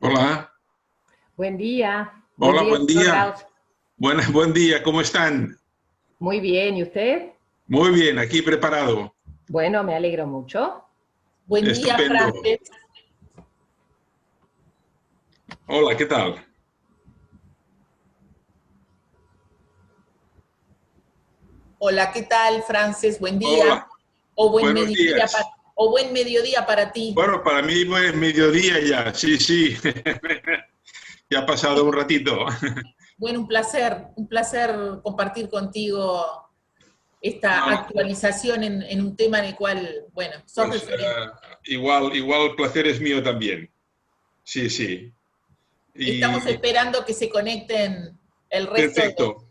Hola, Buen día, hola, buen doctor día. Gauss. Buen día, ¿cómo están? Muy bien, ¿y usted? Muy bien, aquí preparado. Bueno, me alegro mucho. Buen día, Estupendo. Frances. Hola, ¿qué tal? Hola, ¿qué tal, Frances? Buen día. Hola, O buen buenos mediodía días. buen mediodía para ti. Bueno, para mí es mediodía ya, sí, sí. Ya ha pasado un ratito. Bueno, un placer compartir contigo esta No, actualización en un tema en el cual, bueno, sos pues referente. igual el placer es mío también. Sí, sí. Estamos Y esperando que se conecten el resto de... perfecto.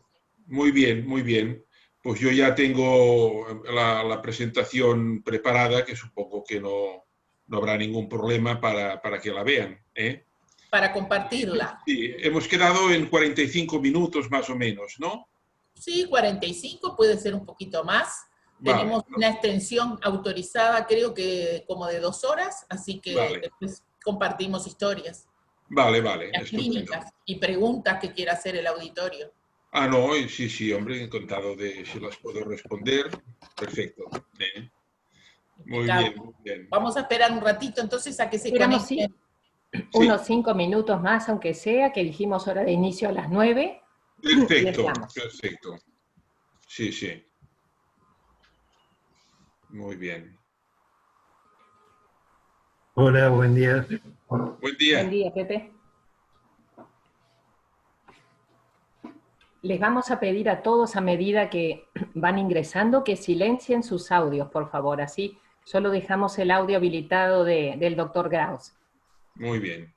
Muy bien, muy bien. Pues yo ya tengo la presentación preparada, que supongo que no habrá ningún problema para que la vean, ¿eh? para compartirla. Sí, hemos quedado en 45 minutos más o menos, ¿no? Sí, 45, puede ser un poquito más. Vale, Tenemos una extensión autorizada, creo que como de 2 horas, así que vale, después compartimos historias, vale, las estupendo. clínicas y preguntas que quiera hacer el auditorio. Ah, no, sí, sí, hombre, encantado de si las puedo responder. Perfecto. Muy Impecable. bien, muy bien. Vamos a esperar un ratito entonces a que se Esperamos, sí, conecten. unos Sí, 5 minutos más, aunque sea, que dijimos hora de inicio a las 9, y perfecto, estamos. perfecto. Sí, sí, muy bien. Hola, buen día. Buen Buen día. día, Pepe. Les vamos a pedir a todos, a medida que van ingresando, que silencien sus audios, por favor. Así solo dejamos el audio habilitado del doctor Gauss. Muy bien.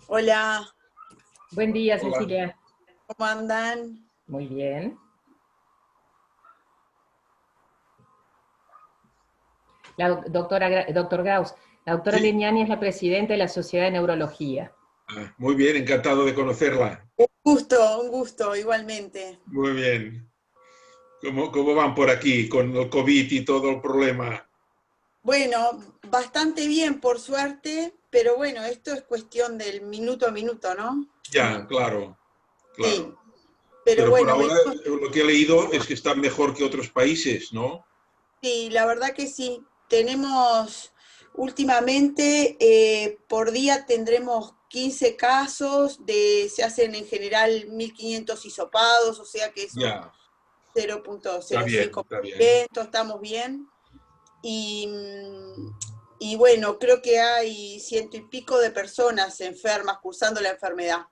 Hola, Buen día, Hola. Cecilia. ¿cómo andan? Muy bien. Doctor Gauss, la doctora Sí, Leñani es la presidenta de la Sociedad de Neurología. muy bien, encantado de conocerla. Un gusto, igualmente. Muy bien. ¿Cómo van por aquí con el COVID y todo el problema? Bueno, bastante bien, por suerte, pero bueno, esto es cuestión del minuto a minuto, ¿no? Ya, claro, Sí, claro. pero Pero por bueno, ahora lo que he leído es que están mejor que otros países, ¿no? sí, la verdad que sí. Tenemos últimamente, por día tendremos 15 casos, se hacen en general 1.500 hisopados, o sea que es un Ya, está bien, está bien. 0,05%, estamos bien. Y, y bueno, creo que hay 100 y pico de personas enfermas cursando la enfermedad.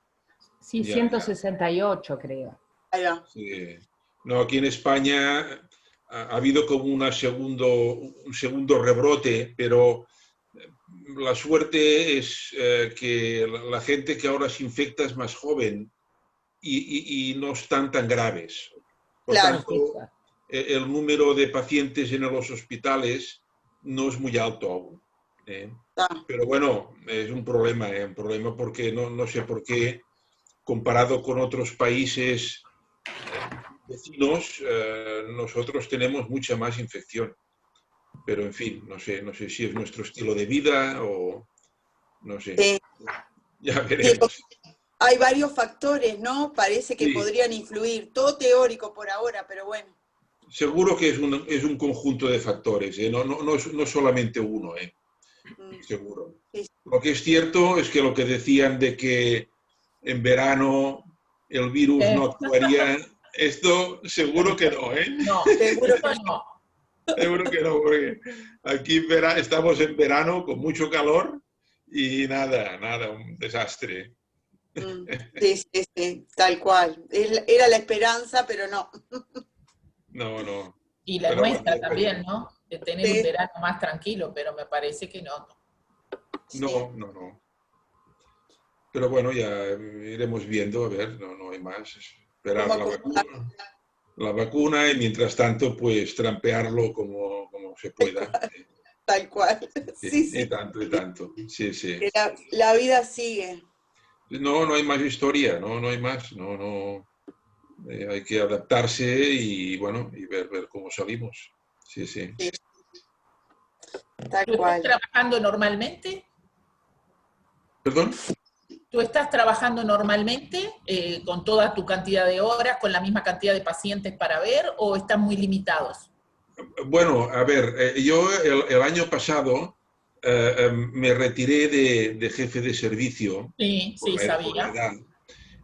Sí, Ya. 168 creo. Ahí va. Sí. No, aquí en España ha habido como un segundo rebrote, pero la suerte es que la gente que ahora se infecta es más joven y no están tan graves. Por Claro, tanto, Sí, claro. el número de pacientes en los hospitales no es muy alto aún. ¿Eh? está. Pero bueno, es un problema porque no sé por qué, comparado con otros países vecinos, nosotros tenemos mucha más infección. Pero en fin, no sé si es nuestro estilo de vida o no sé, Sí, ya sí, veremos. hay varios factores, ¿no? Parece que Sí, podrían influir. Todo teórico por ahora, pero bueno. seguro que es un conjunto de factores, ¿eh? No solamente uno, ¿eh? Mm, Seguro. sí, Lo que es cierto es que lo que decían de que en verano el virus no Eh, actuaría, Esto seguro que no, ¿eh? No, Seguro eso no. Seguro que no, porque aquí estamos en verano con mucho calor y nada, un desastre. Sí, sí, sí, tal cual. Era la esperanza, pero no. No. Y la Pero bueno, nuestra ya también, veremos. ¿no? De tener un Sí, verano más tranquilo, pero me parece que no. sí. No. Pero bueno, ya iremos viendo, a ver, no hay más. ¿Cómo Esperar acomodar? la vacuna y mientras tanto, pues trampearlo como se pueda. Tal cual. Sí, Sí, sí. y tanto. Sí. Que la vida sigue. No hay más historia, no hay más. No. Hay que adaptarse y bueno, y ver cómo salimos. Sí. Sí, tal ¿Tú estás cual. trabajando normalmente? ¿Perdón? ¿Tú estás trabajando normalmente con toda tu cantidad de horas, con la misma cantidad de pacientes para ver o están muy limitados? Bueno, a ver, yo el año pasado me retiré de jefe de servicio Sí, por la sabía. edad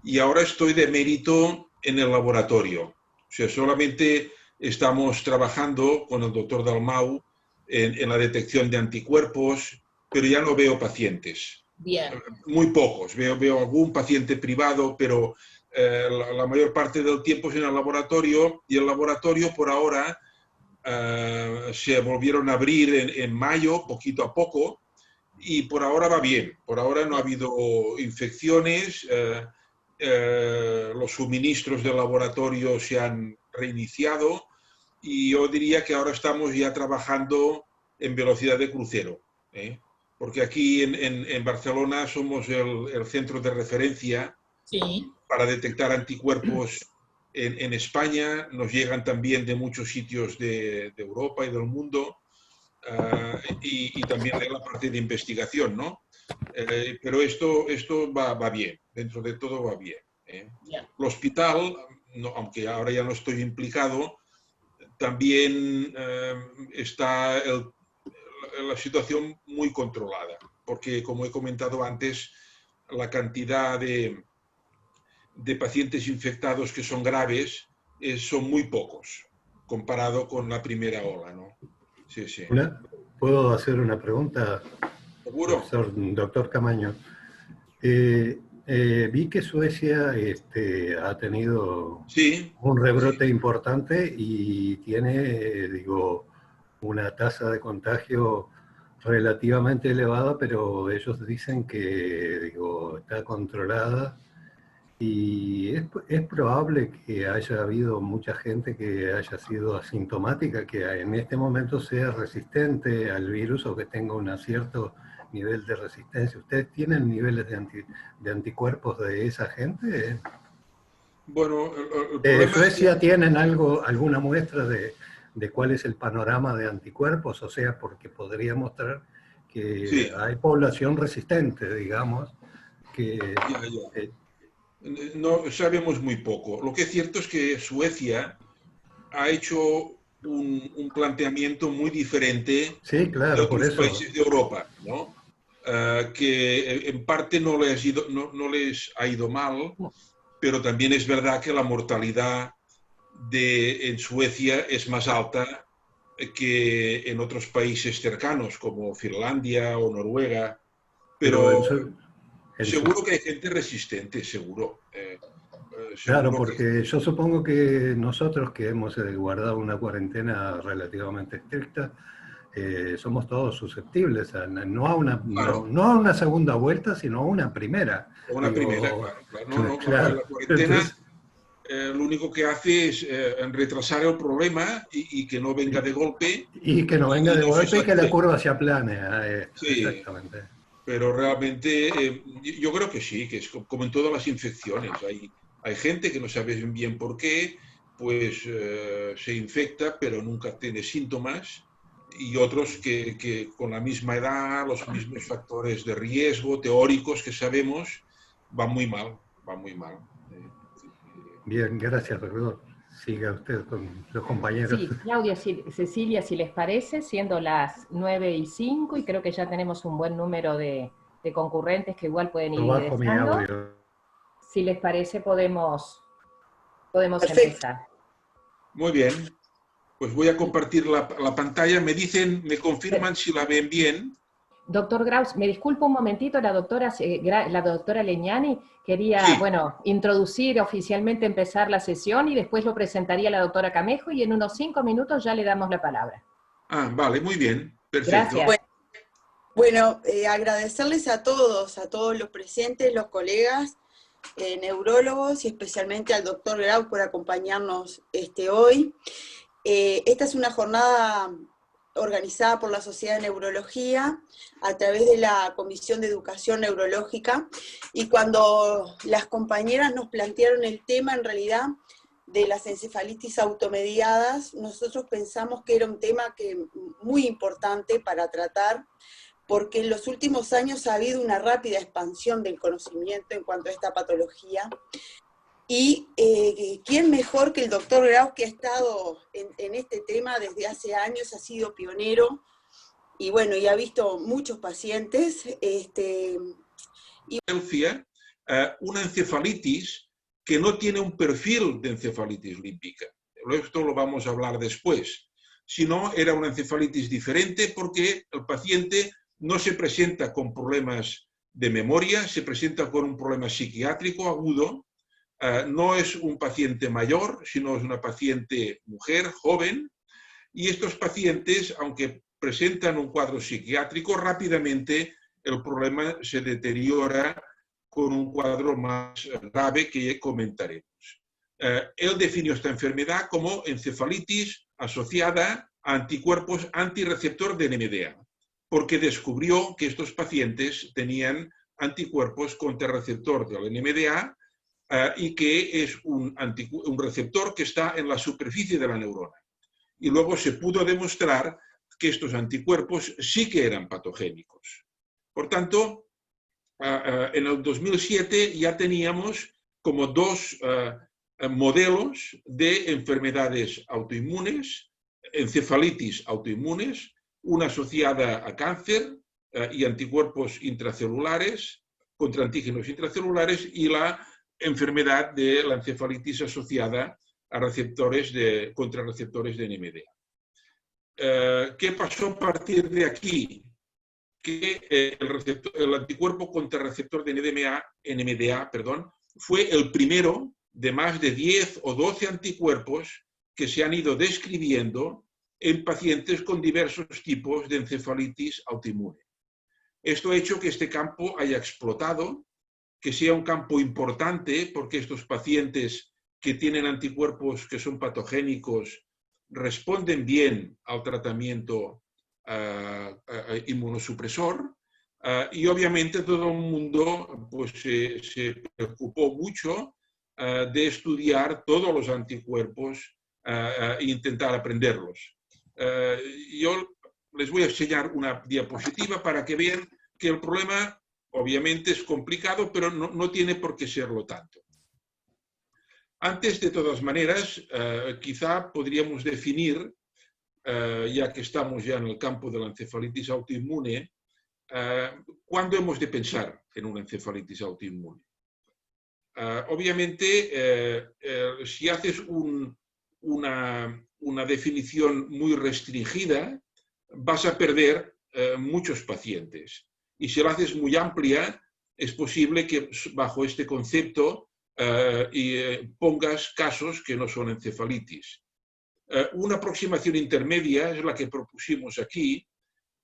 y ahora estoy de mérito en el laboratorio. O sea, solamente estamos trabajando con el doctor Dalmau en la detección de anticuerpos, pero ya no veo pacientes. Bien, Muy pocos. Veo algún paciente privado, pero la mayor parte del tiempo es en el laboratorio y el laboratorio por ahora se volvieron a abrir en mayo, poquito a poco, y por ahora va bien. Por ahora no ha bien. habido infecciones, los suministros del laboratorio se han reiniciado y yo diría que ahora estamos ya trabajando en velocidad de crucero, ¿eh? Porque aquí en Barcelona somos el centro de referencia Sí, para detectar anticuerpos en España, nos llegan también de muchos sitios de Europa y del mundo, y también de la parte de investigación, ¿no? Pero esto va bien, dentro de todo va bien, ¿eh? bien. El hospital, no, aunque ahora ya no estoy implicado, también está la situación muy controlada, porque como he comentado antes, la cantidad de pacientes infectados que son graves son muy pocos comparado con la primera ola, ¿no? Sí. ¿Puedo hacer una pregunta, ¿Seguro? doctor Camaño? Vi que Suecia ha tenido Sí, un sí. rebrote importante y tiene, digo, una tasa de contagio relativamente elevada, pero ellos dicen que, digo, está controlada. Y es probable que haya habido mucha gente que haya sido asintomática, que en este momento sea resistente al virus o que tenga un cierto nivel de resistencia. ¿Ustedes tienen niveles de anticuerpos de esa gente? Bueno, el ¿De problema es Suecia que, tienen alguna muestra de cuál es el panorama de anticuerpos? O sea, porque podría mostrar que sí, hay población resistente, digamos, que ya. eh, No sabemos muy poco. Lo que es cierto es que Suecia ha hecho un planteamiento muy diferente sí, de claro, por otros eso. países de Europa, ¿no? Que en parte no les ha ido mal, pero también es verdad que la mortalidad en Suecia es más alta que en otros países cercanos, como Finlandia o Noruega, Pero pero en su, seguro que hay gente resistente, seguro. claro, Seguro que porque yo supongo que nosotros que hemos guardado una cuarentena relativamente estricta, somos todos susceptibles, no a una, claro, no a una segunda vuelta, sino a una primera. una primera, Digo, claro. No, claro. la cuarentena Entonces, lo único que hace es retrasar el problema y que no venga de golpe y que no venga y de no se golpe y que la sature. curva se aplane. Sí, Exactamente. pero realmente yo creo que sí, que es como en todas las infecciones. Hay gente que no sabe bien por qué, pues se infecta, pero nunca tiene síntomas. Y otros que con la misma edad, los mismos factores de riesgo teóricos que sabemos, van muy mal, van muy mal. Bien, gracias, doctor. Siga usted con los compañeros. Sí, Claudia, Cecilia, si les parece, siendo las 9:05 y creo que ya tenemos un buen número de concurrentes que igual pueden ir Yo bajo mi ingresando. audio. Si les parece, podemos Podemos Perfecto. empezar. Muy bien. Pues voy a compartir la pantalla. Me confirman si la ven bien. Doctor Graus, me disculpo un momentito, la doctora Legnani quería, Sí. bueno, introducir oficialmente, empezar la sesión y después lo presentaría la doctora Camejo y en unos 5 minutos ya le damos la palabra. Ah, vale, muy bien. Perfecto. Gracias. Bueno, agradecerles a todos los presentes, los colegas, neurólogos y especialmente al doctor Grau por acompañarnos hoy. Esta es una jornada organizada por la Sociedad de Neurología a través de la Comisión de Educación Neurológica, y cuando las compañeras nos plantearon el tema, en realidad, de las encefalitis automediadas, nosotros pensamos que era un tema muy importante para tratar, porque en los últimos años ha habido una rápida expansión del conocimiento en cuanto a esta patología, y quién mejor que el doctor Grau, que ha estado en este tema desde hace años, ha sido pionero, y bueno, y ha visto muchos pacientes. Una encefalitis que no tiene un perfil de encefalitis límpica. Esto lo vamos a hablar después. Sino era una encefalitis diferente porque el paciente no se presenta con problemas de memoria, se presenta con un problema psiquiátrico agudo. No es un paciente mayor, sino es una paciente mujer, joven, y estos pacientes, aunque presentan un cuadro psiquiátrico, rápidamente el problema se deteriora con un cuadro más grave que comentaremos. Él definió esta enfermedad como encefalitis asociada a anticuerpos antirreceptor de NMDA, porque descubrió que estos pacientes tenían anticuerpos contra el receptor del NMDA, y que es un receptor que está en la superficie de la neurona. Y luego se pudo demostrar que estos anticuerpos sí que eran patogénicos. Por tanto, en el 2007 ya teníamos como dos modelos de enfermedades autoinmunes, encefalitis autoinmunes, una asociada a cáncer y anticuerpos intracelulares contra antígenos intracelulares, y la enfermedad de la encefalitis asociada a contra receptores de NMDA. ¿Qué pasó a partir de aquí? Que el anticuerpo contra receptor de NMDA fue el primero de más de 10 o 12 anticuerpos que se han ido describiendo en pacientes con diversos tipos de encefalitis autoinmune. Esto ha hecho que este campo haya explotado, que sea un campo importante, porque estos pacientes que tienen anticuerpos que son patogénicos responden bien al tratamiento inmunosupresor, y obviamente todo el mundo pues, se preocupó mucho de estudiar todos los anticuerpos e intentar aprenderlos. Yo les voy a enseñar una diapositiva para que vean que el problema obviamente es complicado, pero no tiene por qué serlo tanto. Antes, de todas maneras, quizá podríamos definir, ya que estamos ya en el campo de la encefalitis autoinmune, ¿cuándo hemos de pensar en una encefalitis autoinmune? Obviamente, si haces una definición muy restringida, vas a perder muchos pacientes. Y si la haces muy amplia, es posible que bajo este concepto pongas casos que no son encefalitis. Una aproximación intermedia es la que propusimos aquí,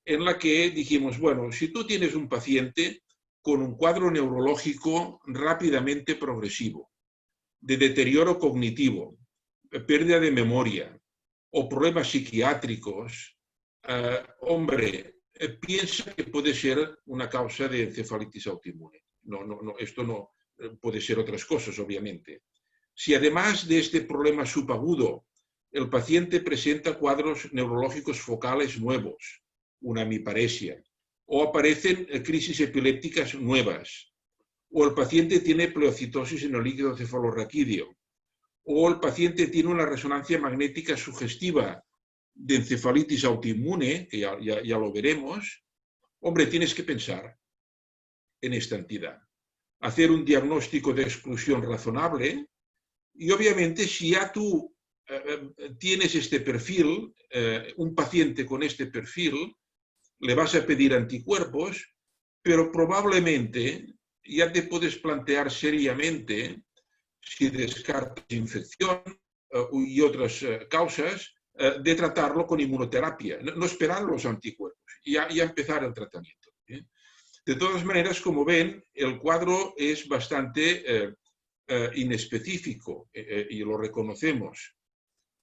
en la que dijimos, bueno, si tú tienes un paciente con un cuadro neurológico rápidamente progresivo, de deterioro cognitivo, pérdida de memoria o problemas psiquiátricos, hombre, piensa que puede ser una causa de encefalitis autoinmune. Esto no puede ser otras cosas, obviamente. Si además de este problema subagudo, el paciente presenta cuadros neurológicos focales nuevos, una hemiparesia, o aparecen crisis epilépticas nuevas, o el paciente tiene pleocitosis en el líquido cefalorraquídeo, o el paciente tiene una resonancia magnética sugestiva de encefalitis autoinmune, que ya lo veremos, hombre, tienes que pensar en esta entidad. Hacer un diagnóstico de exclusión razonable Y obviamente si ya tú tienes este perfil, un paciente con este perfil, le vas a pedir anticuerpos, pero probablemente ya te puedes plantear seriamente si descartas infección y otras causas, de tratarlo con inmunoterapia, no esperar los anticuerpos, ya empezar el tratamiento. De todas maneras, como ven, el cuadro es bastante inespecífico y lo reconocemos.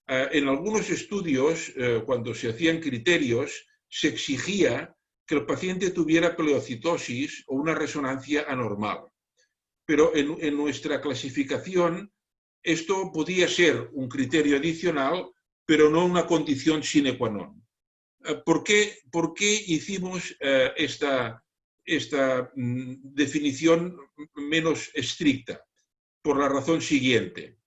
En algunos estudios, cuando se hacían criterios, se exigía que el paciente tuviera pleocitosis o una resonancia anormal. Pero en nuestra clasificación, esto podía ser un criterio adicional, pero no una condición sine qua non. ¿Por qué hicimos esta definición menos estricta? Por la razón siguiente.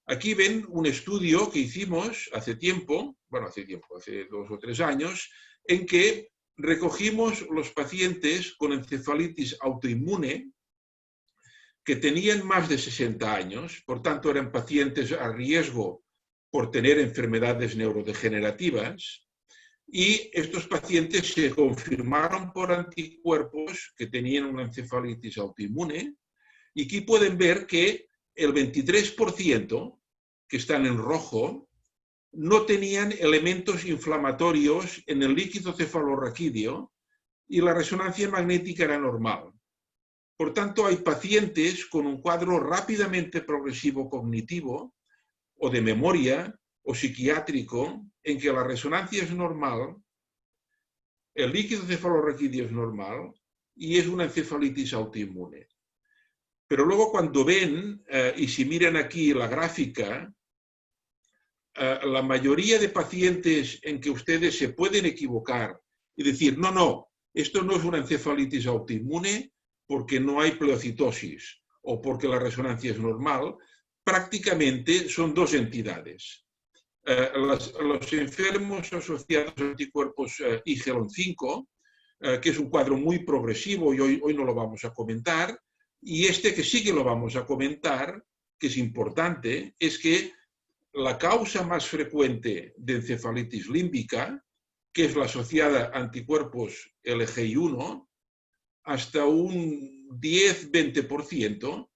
Aquí ven un estudio que hicimos hace 2 o 3 años, en que recogimos los pacientes con encefalitis autoinmune que tenían más de 60 años, por tanto eran pacientes a riesgo por tener enfermedades neurodegenerativas, y estos pacientes se confirmaron por anticuerpos que tenían una encefalitis autoinmune, y aquí pueden ver que el 23% que están en rojo no tenían elementos inflamatorios en el líquido cefalorraquídeo y la resonancia magnética era normal. Por tanto, hay pacientes con un cuadro rápidamente progresivo cognitivo o de memoria o psiquiátrico en que la resonancia es normal, el líquido cefalorraquídeo es normal y es una encefalitis autoinmune. Pero luego cuando ven, y si miran aquí la gráfica, la mayoría de pacientes en que ustedes se pueden equivocar y decir, no, esto no es una encefalitis autoinmune porque no hay pleocitosis o porque la resonancia es normal, prácticamente son 2 entidades. Los enfermos asociados a anticuerpos IgG5, que es un cuadro muy progresivo y hoy no lo vamos a comentar, y este que sí que lo vamos a comentar, que es importante, es que la causa más frecuente de encefalitis límbica, que es la asociada a anticuerpos LGI1, hasta un 10-20%,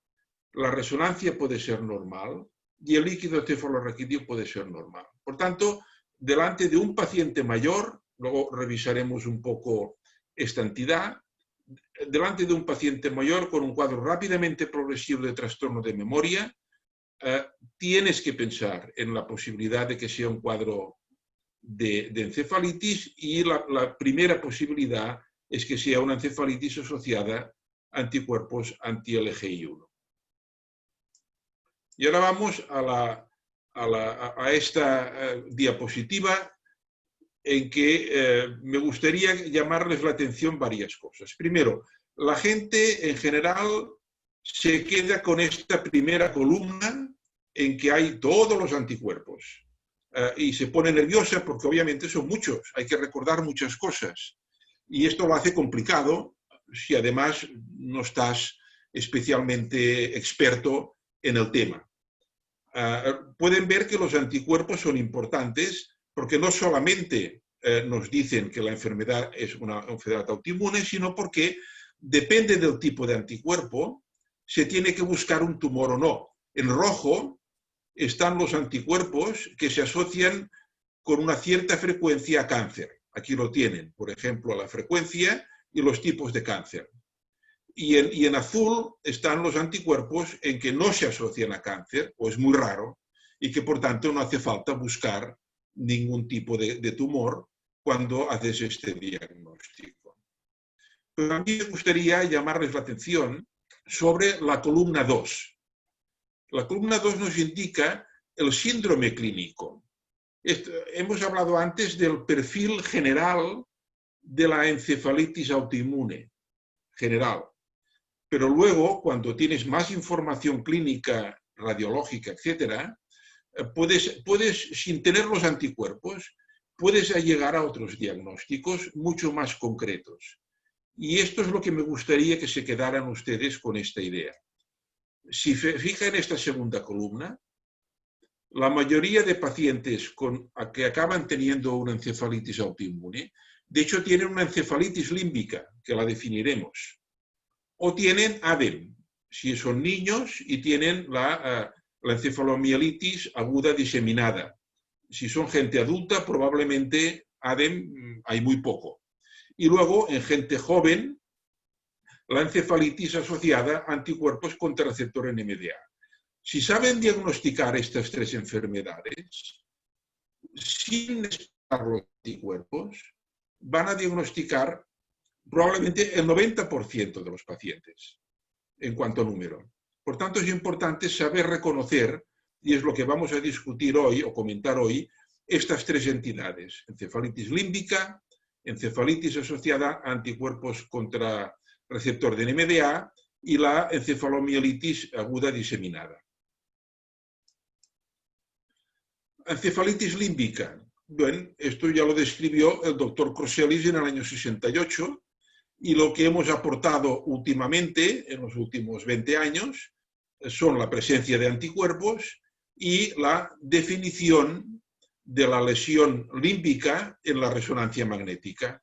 la resonancia puede ser normal y el líquido cefalorraquídeo puede ser normal. Por tanto, delante de un paciente mayor, luego revisaremos un poco esta entidad, delante de un paciente mayor con un cuadro rápidamente progresivo de trastorno de memoria, tienes que pensar en la posibilidad de que sea un cuadro de encefalitis y la primera posibilidad es que sea una encefalitis asociada a anticuerpos anti-LGI1. Y ahora vamos a esta diapositiva en que me gustaría llamarles la atención varias cosas. Primero, la gente en general se queda con esta primera columna en que hay todos los anticuerpos y se pone nerviosa porque obviamente son muchos, hay que recordar muchas cosas y esto lo hace complicado si además no estás especialmente experto en el tema. Pueden ver que los anticuerpos son importantes porque no solamente nos dicen que la enfermedad es una enfermedad autoinmune, sino porque depende del tipo de anticuerpo, se tiene que buscar un tumor o no. En rojo están los anticuerpos que se asocian con una cierta frecuencia a cáncer. Aquí lo tienen, por ejemplo, la frecuencia y los tipos de cáncer. Y en azul están los anticuerpos en que no se asocian a cáncer, o es muy raro, y que por tanto no hace falta buscar ningún tipo de tumor cuando haces este diagnóstico. Pero a mí me gustaría llamarles la atención sobre la columna 2. La columna 2 nos indica el síndrome clínico. Hemos hablado antes del perfil general de la encefalitis autoinmune, general. Pero luego, cuando tienes más información clínica, radiológica, etc., puedes, sin tener los anticuerpos, puedes llegar a otros diagnósticos mucho más concretos. Y esto es lo que me gustaría que se quedaran ustedes con esta idea. Si se fijan en esta segunda columna, la mayoría de pacientes que acaban teniendo una encefalitis autoinmune, de hecho tienen una encefalitis límbica, que la definiremos, o tienen ADEM, si son niños y tienen la encefalomielitis aguda diseminada. Si son gente adulta, probablemente ADEM hay muy poco. Y luego, en gente joven, la encefalitis asociada a anticuerpos contra receptor NMDA. Si saben diagnosticar estas tres enfermedades, sin esperar los anticuerpos, van a diagnosticar probablemente el 90% de los pacientes en cuanto a número. Por tanto, es importante saber reconocer, y es lo que vamos a discutir hoy o comentar hoy, estas tres entidades: encefalitis límbica, encefalitis asociada a anticuerpos contra receptor de NMDA y la encefalomielitis aguda diseminada. Encefalitis límbica. Bueno, esto ya lo describió el doctor Croscelis en el año 68 y lo que hemos aportado últimamente, en los últimos 20 años, son la presencia de anticuerpos y la definición de la lesión límbica en la resonancia magnética.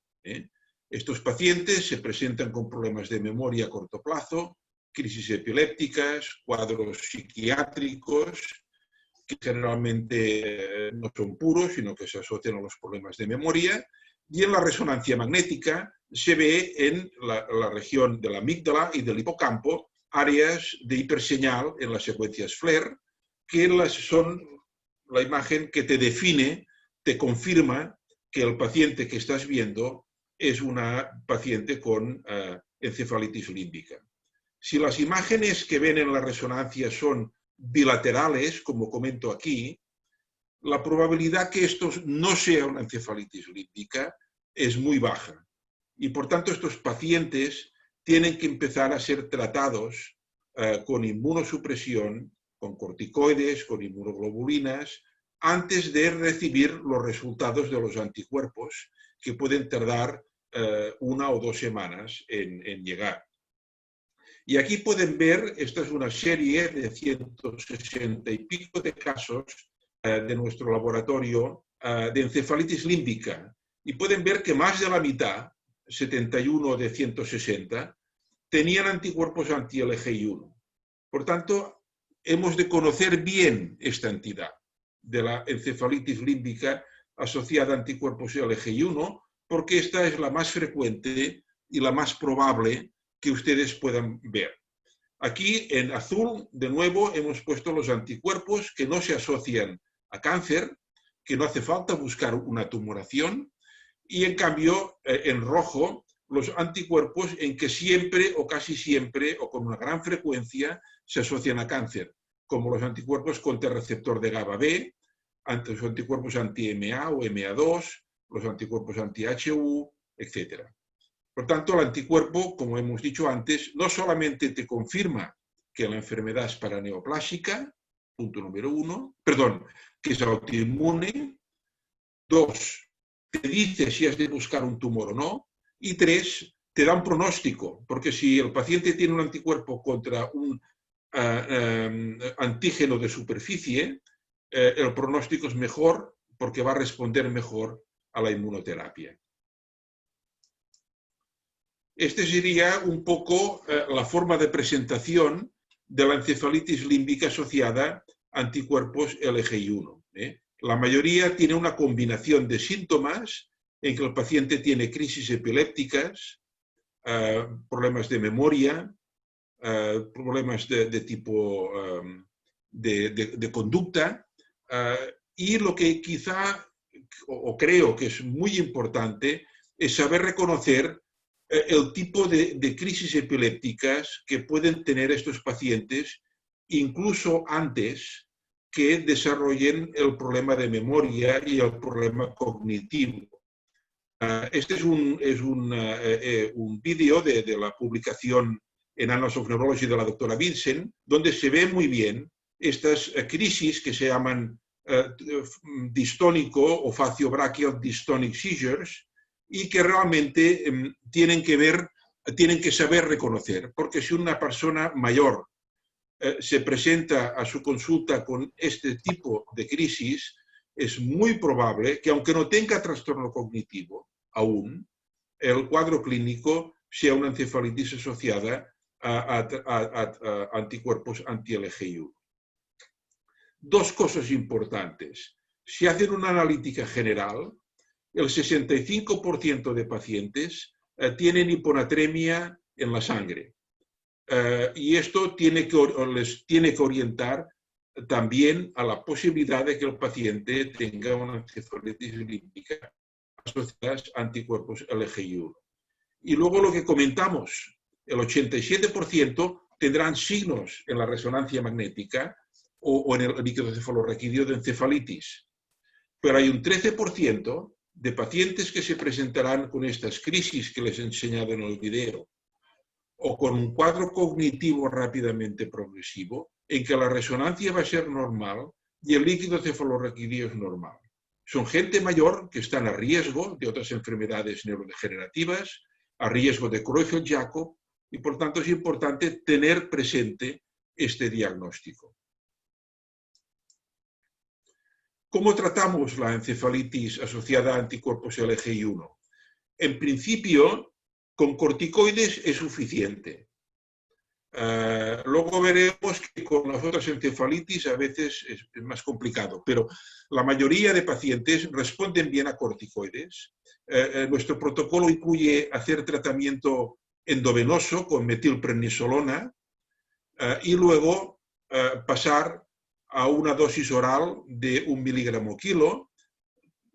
Estos pacientes se presentan con problemas de memoria a corto plazo, crisis epilépticas, cuadros psiquiátricos, que generalmente no son puros, sino que se asocian a los problemas de memoria, y en la resonancia magnética se ve en la región de la amígdala y del hipocampo áreas de hiperseñal en las secuencias FLAIR, que son la imagen que te define, te confirma que el paciente que estás viendo es una paciente con encefalitis límbica. Si las imágenes que ven en la resonancia son bilaterales, como comento aquí, la probabilidad que esto no sea una encefalitis límbica es muy baja. Y por tanto estos pacientes tienen que empezar a ser tratados con inmunosupresión, con corticoides, con inmunoglobulinas, antes de recibir los resultados de los anticuerpos, que pueden tardar 1 o 2 semanas en llegar. Y aquí pueden ver, esta es una serie de 160 y pico de casos de nuestro laboratorio de encefalitis límbica. Y pueden ver que más de la mitad, 71 de 160, tenían anticuerpos anti-LGI1. Por tanto, hemos de conocer bien esta entidad de la encefalitis límbica asociada a anticuerpos LGI1, porque esta es la más frecuente y la más probable que ustedes puedan ver. Aquí en azul, de nuevo, hemos puesto los anticuerpos que no se asocian a cáncer, que no hace falta buscar una tumoración, y en cambio, en rojo, los anticuerpos en que siempre o casi siempre o con una gran frecuencia se asocian a cáncer, como los anticuerpos contra el receptor de GABA B, los anticuerpos anti-MA o MA2, los anticuerpos anti-HU, etc. Por tanto, el anticuerpo, como hemos dicho antes, no solamente te confirma que la enfermedad es paraneoplásica, punto número 1, perdón, que es autoinmune, 2, te dice si has de buscar un tumor o no, y 3, te da un pronóstico, porque si el paciente tiene un anticuerpo contra un antígeno de superficie, el pronóstico es mejor porque va a responder mejor a la inmunoterapia. Este sería un poco la forma de presentación de la encefalitis límbica asociada a anticuerpos LGI1. La mayoría tiene una combinación de síntomas en que el paciente tiene crisis epilépticas, problemas de memoria, problemas de tipo de conducta, y lo que quizá o creo que es muy importante es saber reconocer el tipo de crisis epilépticas que pueden tener estos pacientes incluso antes que desarrollen el problema de memoria y el problema cognitivo. Este es un vídeo de la publicación en Annals of Neurology de la doctora Vincent, donde se ve muy bien estas crisis que se llaman distónico o faciobrachial dystonic seizures, y que realmente tienen que saber reconocer, porque si una persona mayor se presenta a su consulta con este tipo de crisis, es muy probable que, aunque no tenga trastorno cognitivo aún, el cuadro clínico sea una encefalitis asociada a anticuerpos anti-LGI1. Dos cosas importantes. Si hacen una analítica general, el 65% de pacientes tienen hiponatremia en la sangre. Y esto les tiene que orientar también a la posibilidad de que el paciente tenga una encefalitis límbica asociada a anticuerpos LGI1. Y luego lo que comentamos, el 87% tendrán signos en la resonancia magnética o en el líquido cefalorraquídeo de encefalitis. Pero hay un 13% de pacientes que se presentarán con estas crisis que les he enseñado en el video, o con un cuadro cognitivo rápidamente progresivo, en que la resonancia va a ser normal y el líquido cefalorraquídeo es normal. Son gente mayor que están a riesgo de otras enfermedades neurodegenerativas, a riesgo de Creutzfeldt-Jakob, y por tanto es importante tener presente este diagnóstico. ¿Cómo tratamos la encefalitis asociada a anticuerpos LGI1? En principio, con corticoides es suficiente. Luego veremos que con las otras encefalitis a veces es más complicado, pero la mayoría de pacientes responden bien a corticoides. Nuestro protocolo incluye hacer tratamiento endovenoso con metilprednisolona y luego pasar a una dosis oral de 1 miligramo kilo,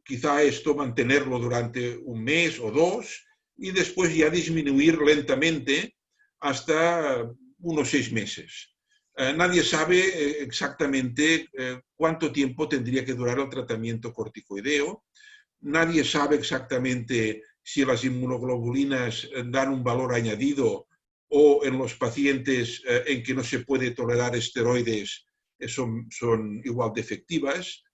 quizá esto mantenerlo durante un mes o dos y después ya disminuir lentamente hasta unos 6 meses. Nadie sabe exactamente cuánto tiempo tendría que durar el tratamiento corticoideo, nadie sabe exactamente si las inmunoglobulinas dan un valor añadido o en los pacientes en que no se puede tolerar esteroides son igual de efectivas.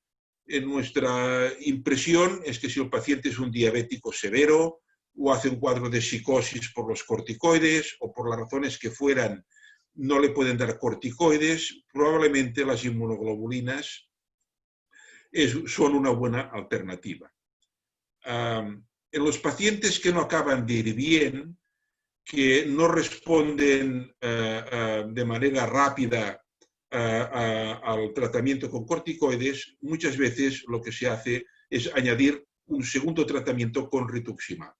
Nuestra impresión es que si el paciente es un diabético severo o hace un cuadro de psicosis por los corticoides o por las razones que fueran no le pueden dar corticoides, probablemente las inmunoglobulinas son una buena alternativa. En los pacientes que no acaban de ir bien, que no responden de manera rápida al tratamiento con corticoides, muchas veces lo que se hace es añadir un segundo tratamiento con rituximab.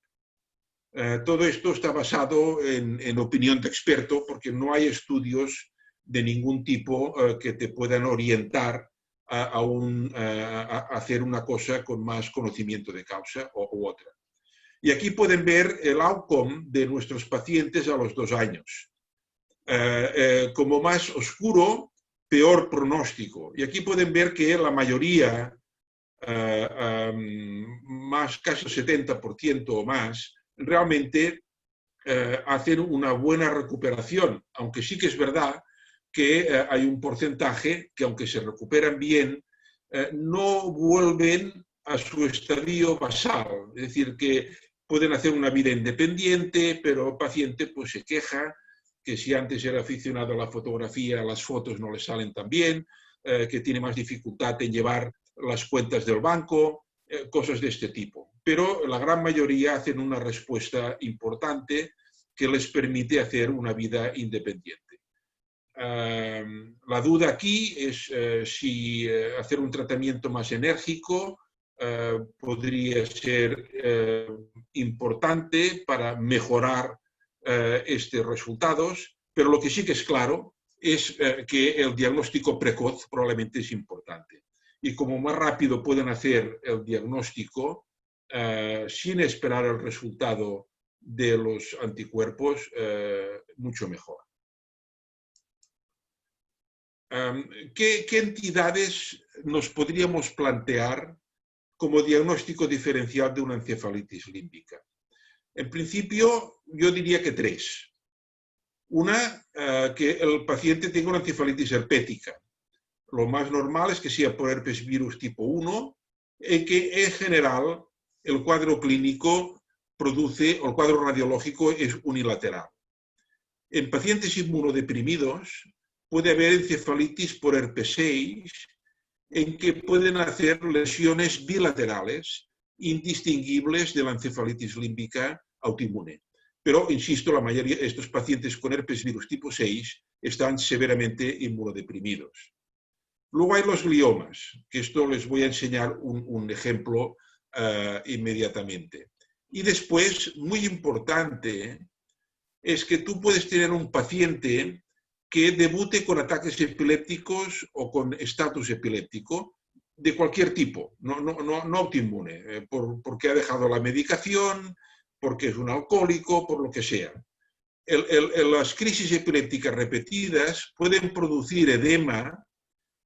Todo esto está basado en opinión de experto porque no hay estudios de ningún tipo que te puedan orientar a hacer una cosa con más conocimiento de causa u otra. Y aquí pueden ver el outcome de nuestros pacientes a los 2 años. Como más oscuro, peor pronóstico. Y aquí pueden ver que la mayoría, más casi el 70% o más, realmente hacen una buena recuperación, aunque sí que es verdad que hay un porcentaje que aunque se recuperan bien, no vuelven a su estadio basal, es decir, que pueden hacer una vida independiente, pero el paciente pues se queja que si antes era aficionado a la fotografía, las fotos no le salen tan bien, que tiene más dificultad en llevar las cuentas del banco, cosas de este tipo. Pero la gran mayoría hacen una respuesta importante que les permite hacer una vida independiente. La duda aquí es si hacer un tratamiento más enérgico podría ser importante para mejorar estos resultados, pero lo que sí que es claro es que el diagnóstico precoz probablemente es importante. Y como más rápido pueden hacer el diagnóstico sin esperar el resultado de los anticuerpos, mucho mejor. ¿Qué entidades nos podríamos plantear como diagnóstico diferencial de una encefalitis límbica? En principio, yo diría que 3. Una, que el paciente tenga una encefalitis herpética. Lo más normal es que sea por herpes virus tipo 1, en que en general el cuadro clínico produce, o el cuadro radiológico es unilateral. En pacientes inmunodeprimidos, puede haber encefalitis por herpes 6, en que pueden hacer lesiones bilaterales indistinguibles de la encefalitis límbica autoinmune. Pero, insisto, la mayoría de estos pacientes con herpes virus tipo 6 están severamente inmunodeprimidos. Luego hay los gliomas, que esto les voy a enseñar un ejemplo inmediatamente. Y después, muy importante, es que tú puedes tener un paciente que debute con ataques epilépticos o con estatus epiléptico de cualquier tipo, no autoinmune, porque ha dejado la medicación, porque es un alcohólico, por lo que sea. Las crisis epilépticas repetidas pueden producir edema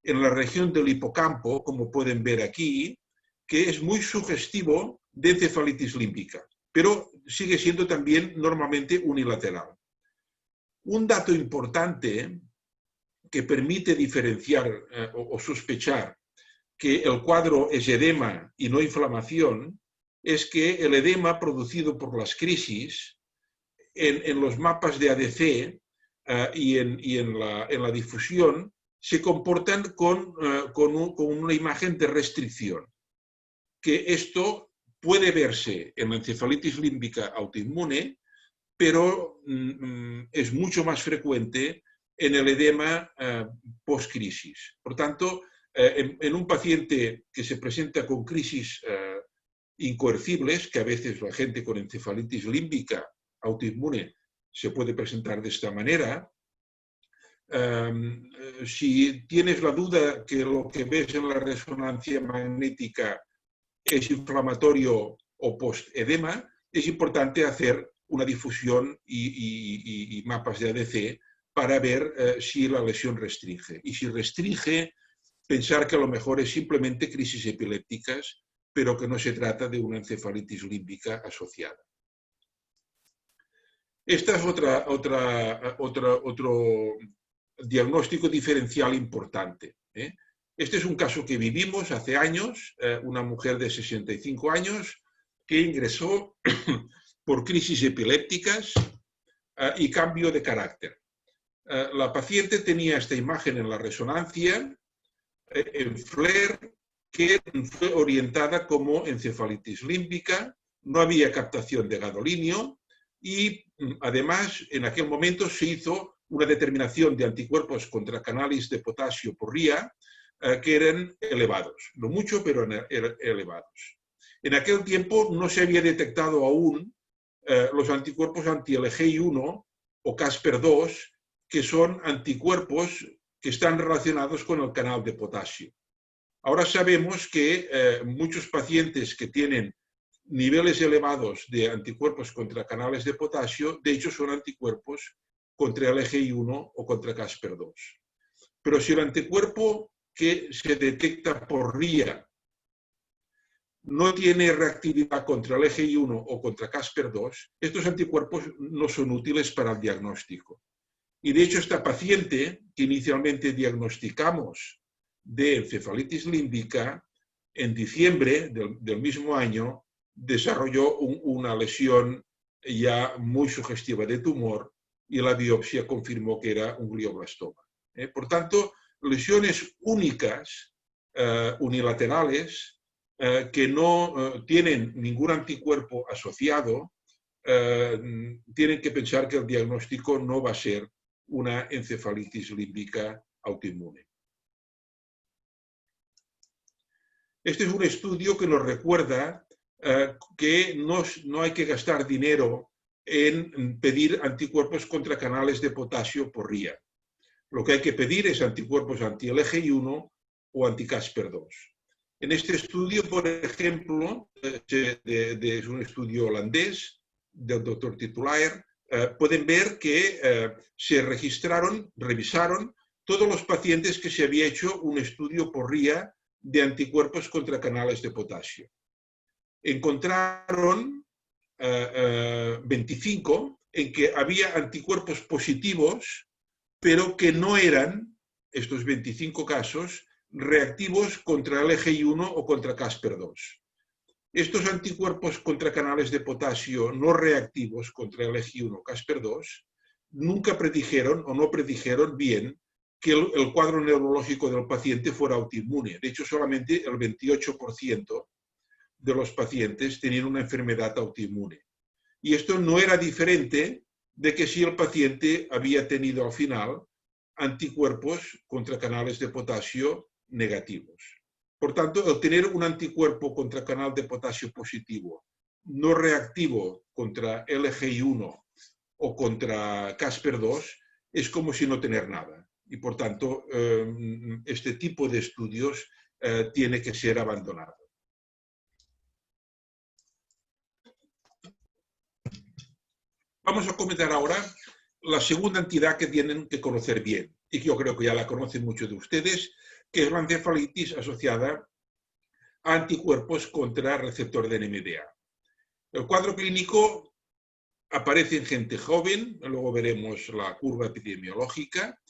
en la región del hipocampo, como pueden ver aquí, que es muy sugestivo de encefalitis límbica, pero sigue siendo también normalmente unilateral. Un dato importante que permite diferenciar o sospechar que el cuadro es edema y no inflamación es que el edema producido por las crisis en los mapas de ADC y en la difusión se comportan con una imagen de restricción, que esto puede verse en la encefalitis límbica autoinmune, pero es mucho más frecuente en el edema post-crisis. Por tanto, en un paciente que se presenta con crisis incoercibles, que a veces la gente con encefalitis límbica autoinmune se puede presentar de esta manera, si tienes la duda que lo que ves en la resonancia magnética es inflamatorio o post-edema, es importante hacer una difusión y mapas de ADC para ver si la lesión restringe. Y si restringe, pensar que a lo mejor es simplemente crisis epilépticas, pero que no se trata de una encefalitis límbica asociada. Esta es otro diagnóstico diferencial importante. Este es un caso que vivimos hace años, una mujer de 65 años que ingresó por crisis epilépticas y cambio de carácter. La paciente tenía esta imagen en la resonancia, en FLAIR, que fue orientada como encefalitis límbica, no había captación de gadolinio y además en aquel momento se hizo una determinación de anticuerpos contra canales de potasio por RIA que eran elevados, no mucho, pero elevados. En aquel tiempo no se había detectado aún los anticuerpos anti-LGI1 o Casper2, que son anticuerpos que están relacionados con el canal de potasio. Ahora sabemos que muchos pacientes que tienen niveles elevados de anticuerpos contra canales de potasio, de hecho son anticuerpos contra LGI1 o contra Casper2. Pero si el anticuerpo que se detecta por RIA no tiene reactividad contra el LGI1 o contra Casper2, estos anticuerpos no son útiles para el diagnóstico. Y de hecho esta paciente que inicialmente diagnosticamos de encefalitis límbica, en diciembre del mismo año desarrolló una lesión ya muy sugestiva de tumor y la biopsia confirmó que era un glioblastoma. Por tanto, lesiones únicas, unilaterales, que no tienen ningún anticuerpo asociado, tienen que pensar que el diagnóstico no va a ser una encefalitis límbica autoinmune. Este es un estudio que nos recuerda que no hay que gastar dinero en pedir anticuerpos contra canales de potasio por RIA. Lo que hay que pedir es anticuerpos anti-LGI1 o anti-Casper2. En este estudio, por ejemplo, es un estudio holandés del doctor Titulaer, pueden ver que se revisaron todos los pacientes que se había hecho un estudio por RIA de anticuerpos contra canales de potasio. Encontraron 25 en que había anticuerpos positivos, pero que no eran, estos 25 casos, reactivos contra LGI1 o contra Casper2. Estos anticuerpos contra canales de potasio no reactivos contra LGI1 o Casper2 nunca predijeron o no predijeron bien que el cuadro neurológico del paciente fuera autoinmune. De hecho, solamente el 28% de los pacientes tenían una enfermedad autoinmune. Y esto no era diferente de que si el paciente había tenido al final anticuerpos contra canales de potasio negativos. Por tanto, el tener un anticuerpo contra canal de potasio positivo no reactivo contra LGI1 o contra Casper2 es como si no tener nada. Y por tanto, este tipo de estudios tiene que ser abandonado. Vamos a comentar ahora la segunda entidad que tienen que conocer bien, y que yo creo que ya la conocen muchos de ustedes, que es la encefalitis asociada a anticuerpos contra receptor de NMDA. El cuadro clínico aparece en gente joven, luego veremos la curva epidemiológica,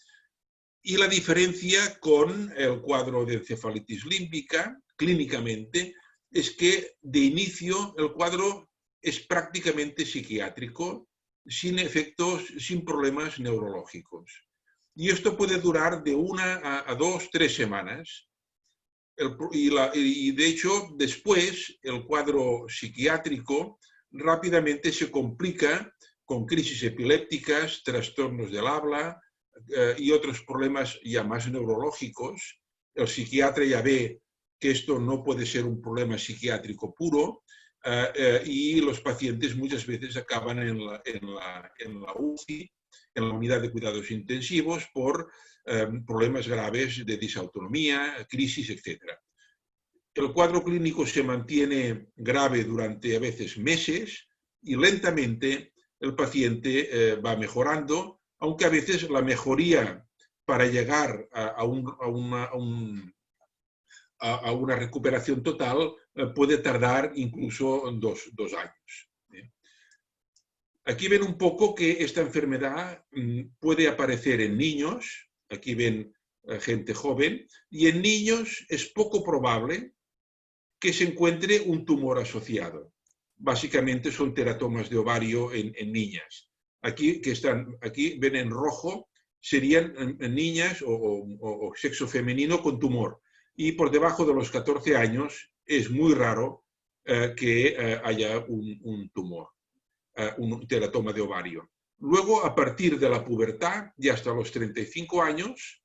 y la diferencia con el cuadro de encefalitis límbica, clínicamente, es que de inicio el cuadro es prácticamente psiquiátrico, sin efectos, sin problemas neurológicos. Y esto puede durar de 1 a 2, 3 semanas. Y de hecho, después, el cuadro psiquiátrico rápidamente se complica con crisis epilépticas, trastornos del habla y otros problemas ya más neurológicos. El psiquiatra ya ve que esto no puede ser un problema psiquiátrico puro y los pacientes muchas veces acaban en la UCI, en la unidad de cuidados intensivos, por problemas graves de disautonomía, crisis, etc. El cuadro clínico se mantiene grave durante a veces meses y lentamente el paciente va mejorando, aunque a veces la mejoría para llegar a una recuperación total puede tardar incluso 2 años. Aquí ven un poco que esta enfermedad puede aparecer en niños, aquí ven gente joven, y en niños es poco probable que se encuentre un tumor asociado. Básicamente son teratomas de ovario en niñas. Aquí ven en rojo, serían niñas o sexo femenino con tumor. Y por debajo de los 14 años es muy raro que haya un tumor, un teratoma de ovario. Luego, a partir de la pubertad y hasta los 35 años,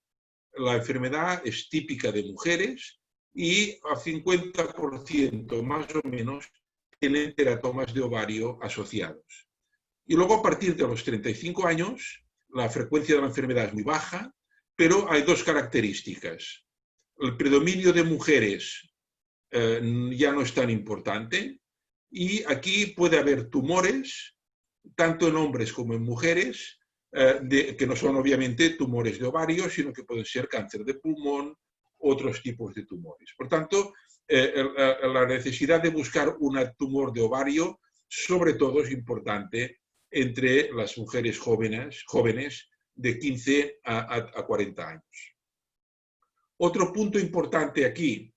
la enfermedad es típica de mujeres y a 50% más o menos tienen teratomas de ovario asociados. Y luego, a partir de los 35 años, la frecuencia de la enfermedad es muy baja, pero hay 2 características. El predominio de mujeres ya no es tan importante y aquí puede haber tumores, tanto en hombres como en mujeres, que no son obviamente tumores de ovario, sino que pueden ser cáncer de pulmón, otros tipos de tumores. Por tanto, la necesidad de buscar un tumor de ovario, sobre todo, es importante entre las mujeres jóvenes de 15 a 40 años. Otro punto importante aquí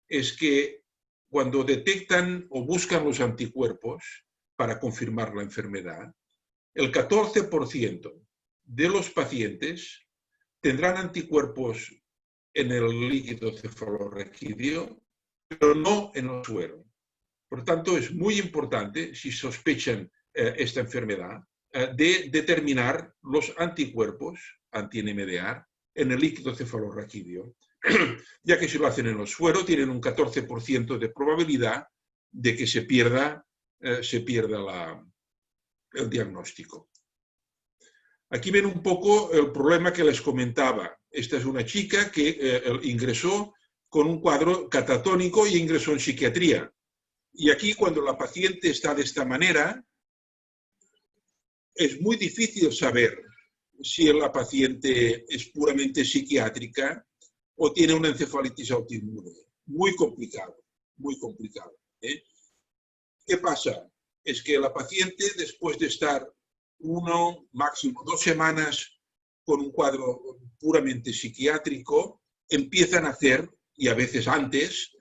es que cuando detectan o buscan los anticuerpos para confirmar la enfermedad, el 14% de los pacientes tendrán anticuerpos en el líquido cefalorraquídeo, pero no en el suero. Por tanto, es muy importante, si sospechan esta enfermedad, de determinar los anticuerpos anti-NMDA en el líquido cefalorraquídeo, ya que si lo hacen en el suero tienen un 14% de probabilidad de que se pierda el diagnóstico. Aquí ven un poco el problema que les comentaba. Esta es una chica que ingresó con un cuadro catatónico y ingresó en psiquiatría. Y aquí, cuando la paciente está de esta manera, es muy difícil saber si la paciente es puramente psiquiátrica o tiene una encefalitis autoinmune. Muy complicado, muy complicado. ¿Qué pasa? Es que la paciente, después de estar 1, máximo 2 semanas con un cuadro puramente psiquiátrico, empiezan a hacer, y a veces antes,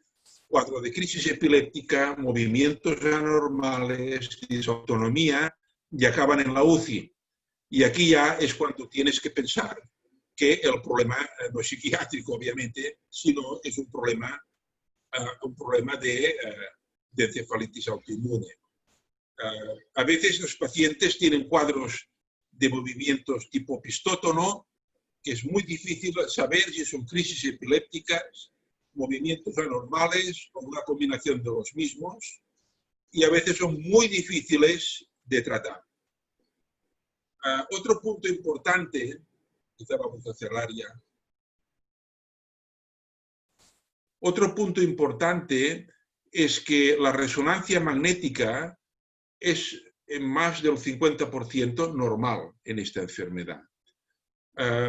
cuadro de crisis epiléptica, movimientos anormales, disautonomía, y acaban en la UCI. Y aquí ya es cuando tienes que pensar que el problema no es psiquiátrico, obviamente, sino es un problema de encefalitis autoinmune. A veces los pacientes tienen cuadros de movimientos tipo pistótono, que es muy difícil saber si son crisis epilépticas, movimientos anormales o una combinación de los mismos, y a veces son muy difíciles de tratar. Otro punto importante, quizá vamos a cerrar ya. Otro punto importante es que la resonancia magnética es en más del 50% normal en esta enfermedad.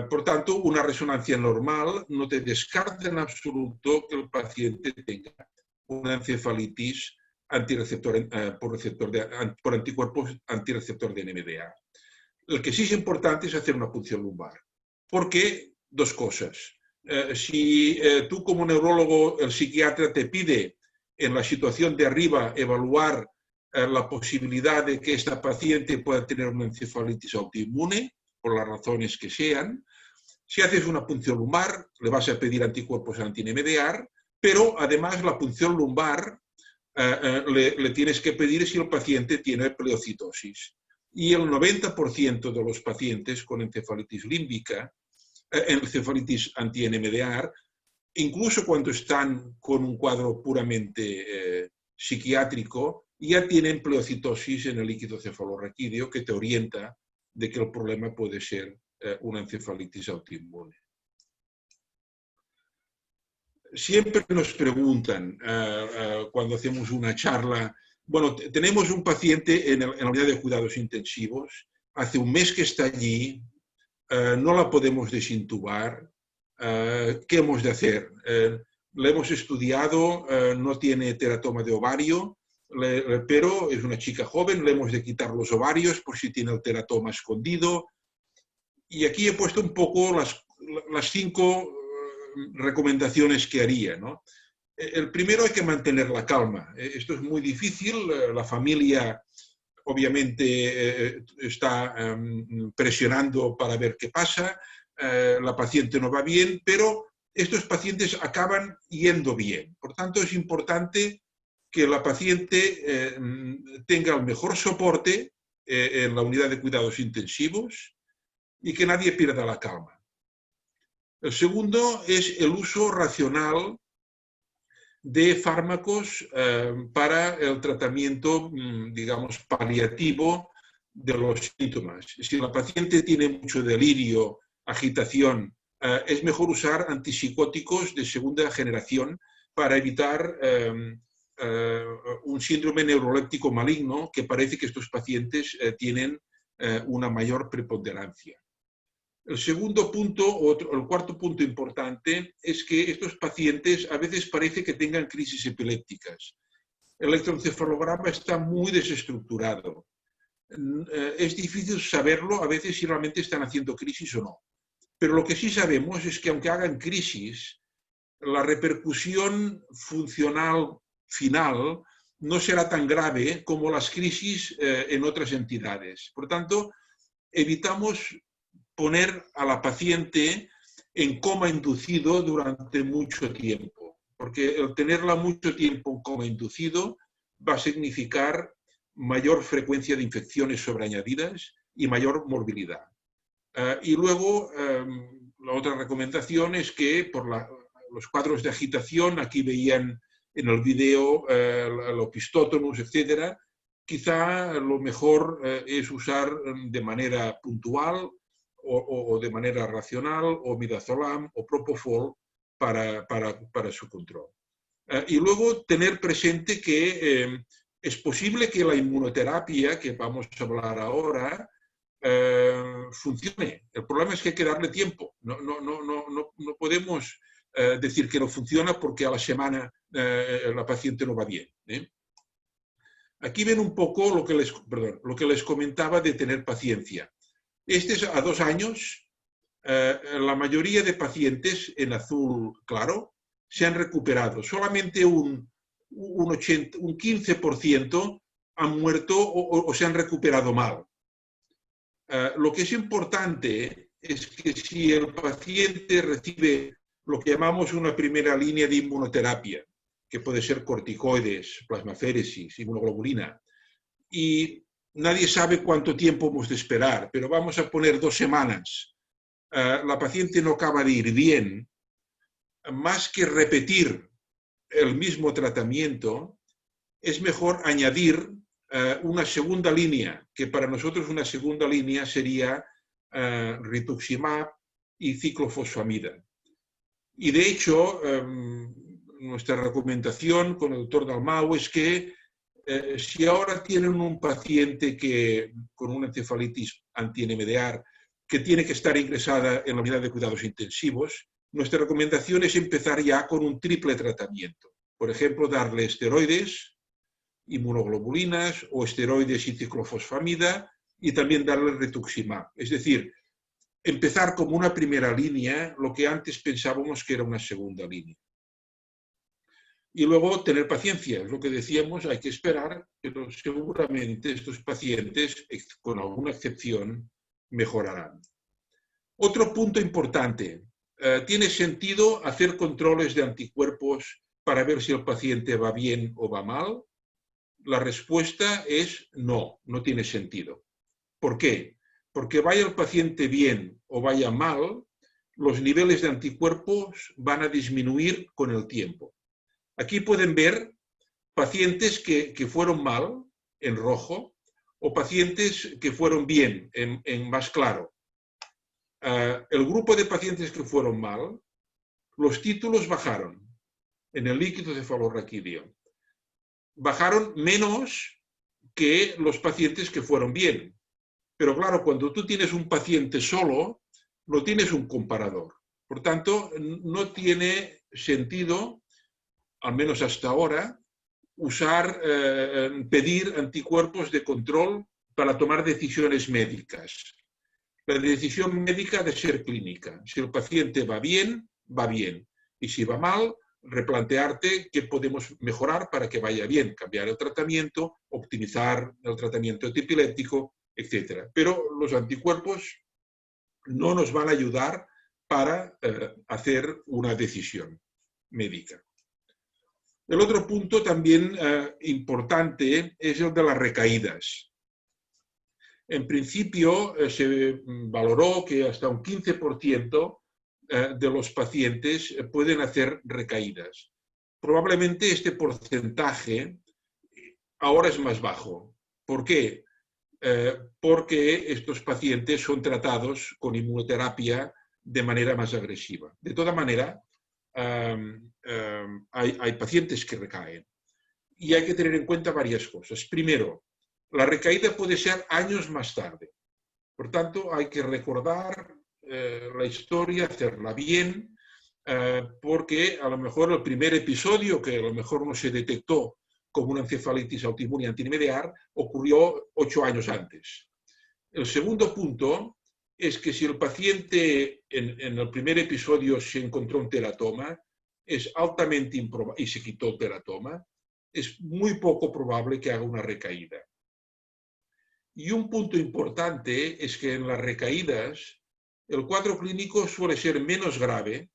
Por tanto, una resonancia normal no te descarta en absoluto que el paciente tenga una encefalitis por anticuerpos antirreceptor de NMDA. El que sí es importante es hacer una punción lumbar. Porque, dos cosas. Si tú como neurólogo, el psiquiatra te pide en la situación de arriba evaluar la posibilidad de que esta paciente pueda tener una encefalitis autoinmune, por las razones que sean, si haces una punción lumbar, le vas a pedir anticuerpos anti-NMDA, pero además la punción lumbar le tienes que pedir si el paciente tiene pleocitosis. Y el 90% de los pacientes con encefalitis límbica, encefalitis anti-NMDA, incluso cuando están con un cuadro puramente psiquiátrico, ya tienen pleocitosis en el líquido cefalorraquídeo que te orienta de que el problema puede ser una encefalitis autoinmune. Siempre nos preguntan cuando hacemos una charla, bueno, tenemos un paciente en la unidad de cuidados intensivos, hace un mes que está allí, no la podemos desintubar, ¿qué hemos de hacer? La hemos estudiado, no tiene teratoma de ovario, pero es una chica joven, le hemos de quitar los ovarios por si tiene el teratoma escondido. Y aquí he puesto un poco las 5 recomendaciones que haría, ¿no? El primero, hay que mantener la calma. Esto es muy difícil, la familia obviamente está presionando para ver qué pasa, la paciente no va bien, pero estos pacientes acaban yendo bien. Por tanto, es importante que la paciente tenga el mejor soporte en la unidad de cuidados intensivos y que nadie pierda la calma. El segundo es el uso racional de fármacos para el tratamiento, digamos, paliativo de los síntomas. Si la paciente tiene mucho delirio, agitación, es mejor usar antipsicóticos de segunda generación para evitar un síndrome neuroléptico maligno que parece que estos pacientes tienen una mayor preponderancia. El segundo punto, el cuarto punto importante, es que estos pacientes a veces parece que tengan crisis epilépticas. El electroencefalograma está muy desestructurado. Es difícil saberlo a veces si realmente están haciendo crisis o no. Pero lo que sí sabemos es que aunque hagan crisis, la repercusión funcional final no será tan grave como las crisis en otras entidades. Por tanto, evitamos poner a la paciente en coma inducido durante mucho tiempo, porque el tenerla mucho tiempo en coma inducido va a significar mayor frecuencia de infecciones sobreañadidas y mayor morbilidad. Y luego, la otra recomendación es que por los cuadros de agitación, aquí veían en el video los pistótonos, etc., quizá lo mejor es usar de manera puntual o de manera racional, o midazolam o propofol para su control. Y luego tener presente que es posible que la inmunoterapia, que vamos a hablar ahora, funcione. El problema es que hay que darle tiempo. No podemos decir que no funciona porque a la semana la paciente no va bien. Aquí ven un poco lo que les comentaba de tener paciencia. Este es a 2 años. La mayoría de pacientes en azul claro se han recuperado. Solamente un 15% han muerto o se han recuperado mal. Lo que es importante es que si el paciente recibe lo que llamamos una primera línea de inmunoterapia, que puede ser corticoides, plasmaféresis, inmunoglobulina, y nadie sabe cuánto tiempo hemos de esperar, pero vamos a poner 2 semanas, la paciente no acaba de ir bien, más que repetir el mismo tratamiento, es mejor añadir una segunda línea, que para nosotros una segunda línea sería rituximab y ciclofosfamida. Y de hecho, nuestra recomendación con el doctor Dalmau es que si ahora tienen un paciente con una encefalitis anti-NMDAR que tiene que estar ingresada en la unidad de cuidados intensivos, nuestra recomendación es empezar ya con un triple tratamiento. Por ejemplo, darle esteroides, inmunoglobulinas o esteroides y ciclofosfamida y también darle rituximab. Es decir, empezar como una primera línea lo que antes pensábamos que era una segunda línea. Y luego tener paciencia, es lo que decíamos, hay que esperar, pero seguramente estos pacientes, con alguna excepción, mejorarán. Otro punto importante, ¿tiene sentido hacer controles de anticuerpos para ver si el paciente va bien o va mal? La respuesta es no, no tiene sentido. ¿Por qué? Porque vaya el paciente bien o vaya mal, los niveles de anticuerpos van a disminuir con el tiempo. Aquí pueden ver pacientes que fueron mal, en rojo, o pacientes que fueron bien, en más claro. El grupo de pacientes que fueron mal, los títulos bajaron en el líquido cefalorraquídeo. Bajaron menos que los pacientes que fueron bien. Pero claro, cuando tú tienes un paciente solo, no tienes un comparador. Por tanto, no tiene sentido, al menos hasta ahora, pedir anticuerpos de control para tomar decisiones médicas. La decisión médica ha de ser clínica. Si el paciente va bien, va bien. Y si va mal, replantearte qué podemos mejorar para que vaya bien, cambiar el tratamiento, optimizar el tratamiento epiléptico, etc. Pero los anticuerpos no nos van a ayudar para hacer una decisión médica. El otro punto también importante es el de las recaídas. En principio se valoró que hasta un 15% de los pacientes pueden hacer recaídas. Probablemente este porcentaje ahora es más bajo. ¿Por qué? Porque estos pacientes son tratados con inmunoterapia de manera más agresiva. De toda manera, hay pacientes que recaen y hay que tener en cuenta varias cosas. Primero, la recaída puede ser años más tarde. Por tanto, hay que recordar la historia, hacerla bien, porque a lo mejor el primer episodio, que a lo mejor no se detectó como una encefalitis autoinmune anti-NMDAR, ocurrió 8 años antes. El segundo punto es que si el paciente en el primer episodio se encontró un teratoma, es altamente improbable, y se quitó el teratoma, es muy poco probable que haga una recaída. Y un punto importante es que en las recaídas el cuadro clínico suele ser menos grave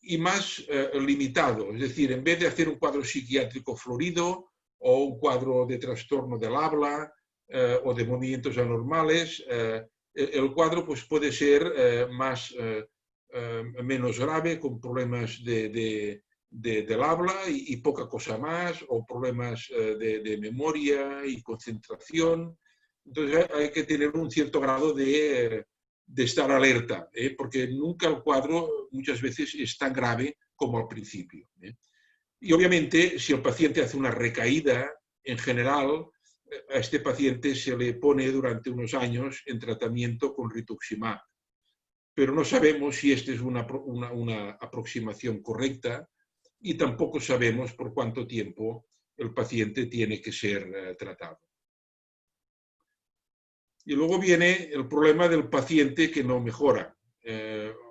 y más limitado. Es decir, en vez de hacer un cuadro psiquiátrico florido o un cuadro de trastorno del habla o de movimientos anormales, el cuadro pues, puede ser menos grave, con problemas del habla y poca cosa más, o problemas de memoria y concentración. Entonces hay que tener un cierto grado de estar alerta, porque nunca el cuadro muchas veces es tan grave como al principio. Y obviamente si el paciente hace una recaída, en general a este paciente se le pone durante unos años en tratamiento con rituximab. Pero no sabemos si esta es una aproximación correcta y tampoco sabemos por cuánto tiempo el paciente tiene que ser tratado. Y luego viene el problema del paciente que no mejora.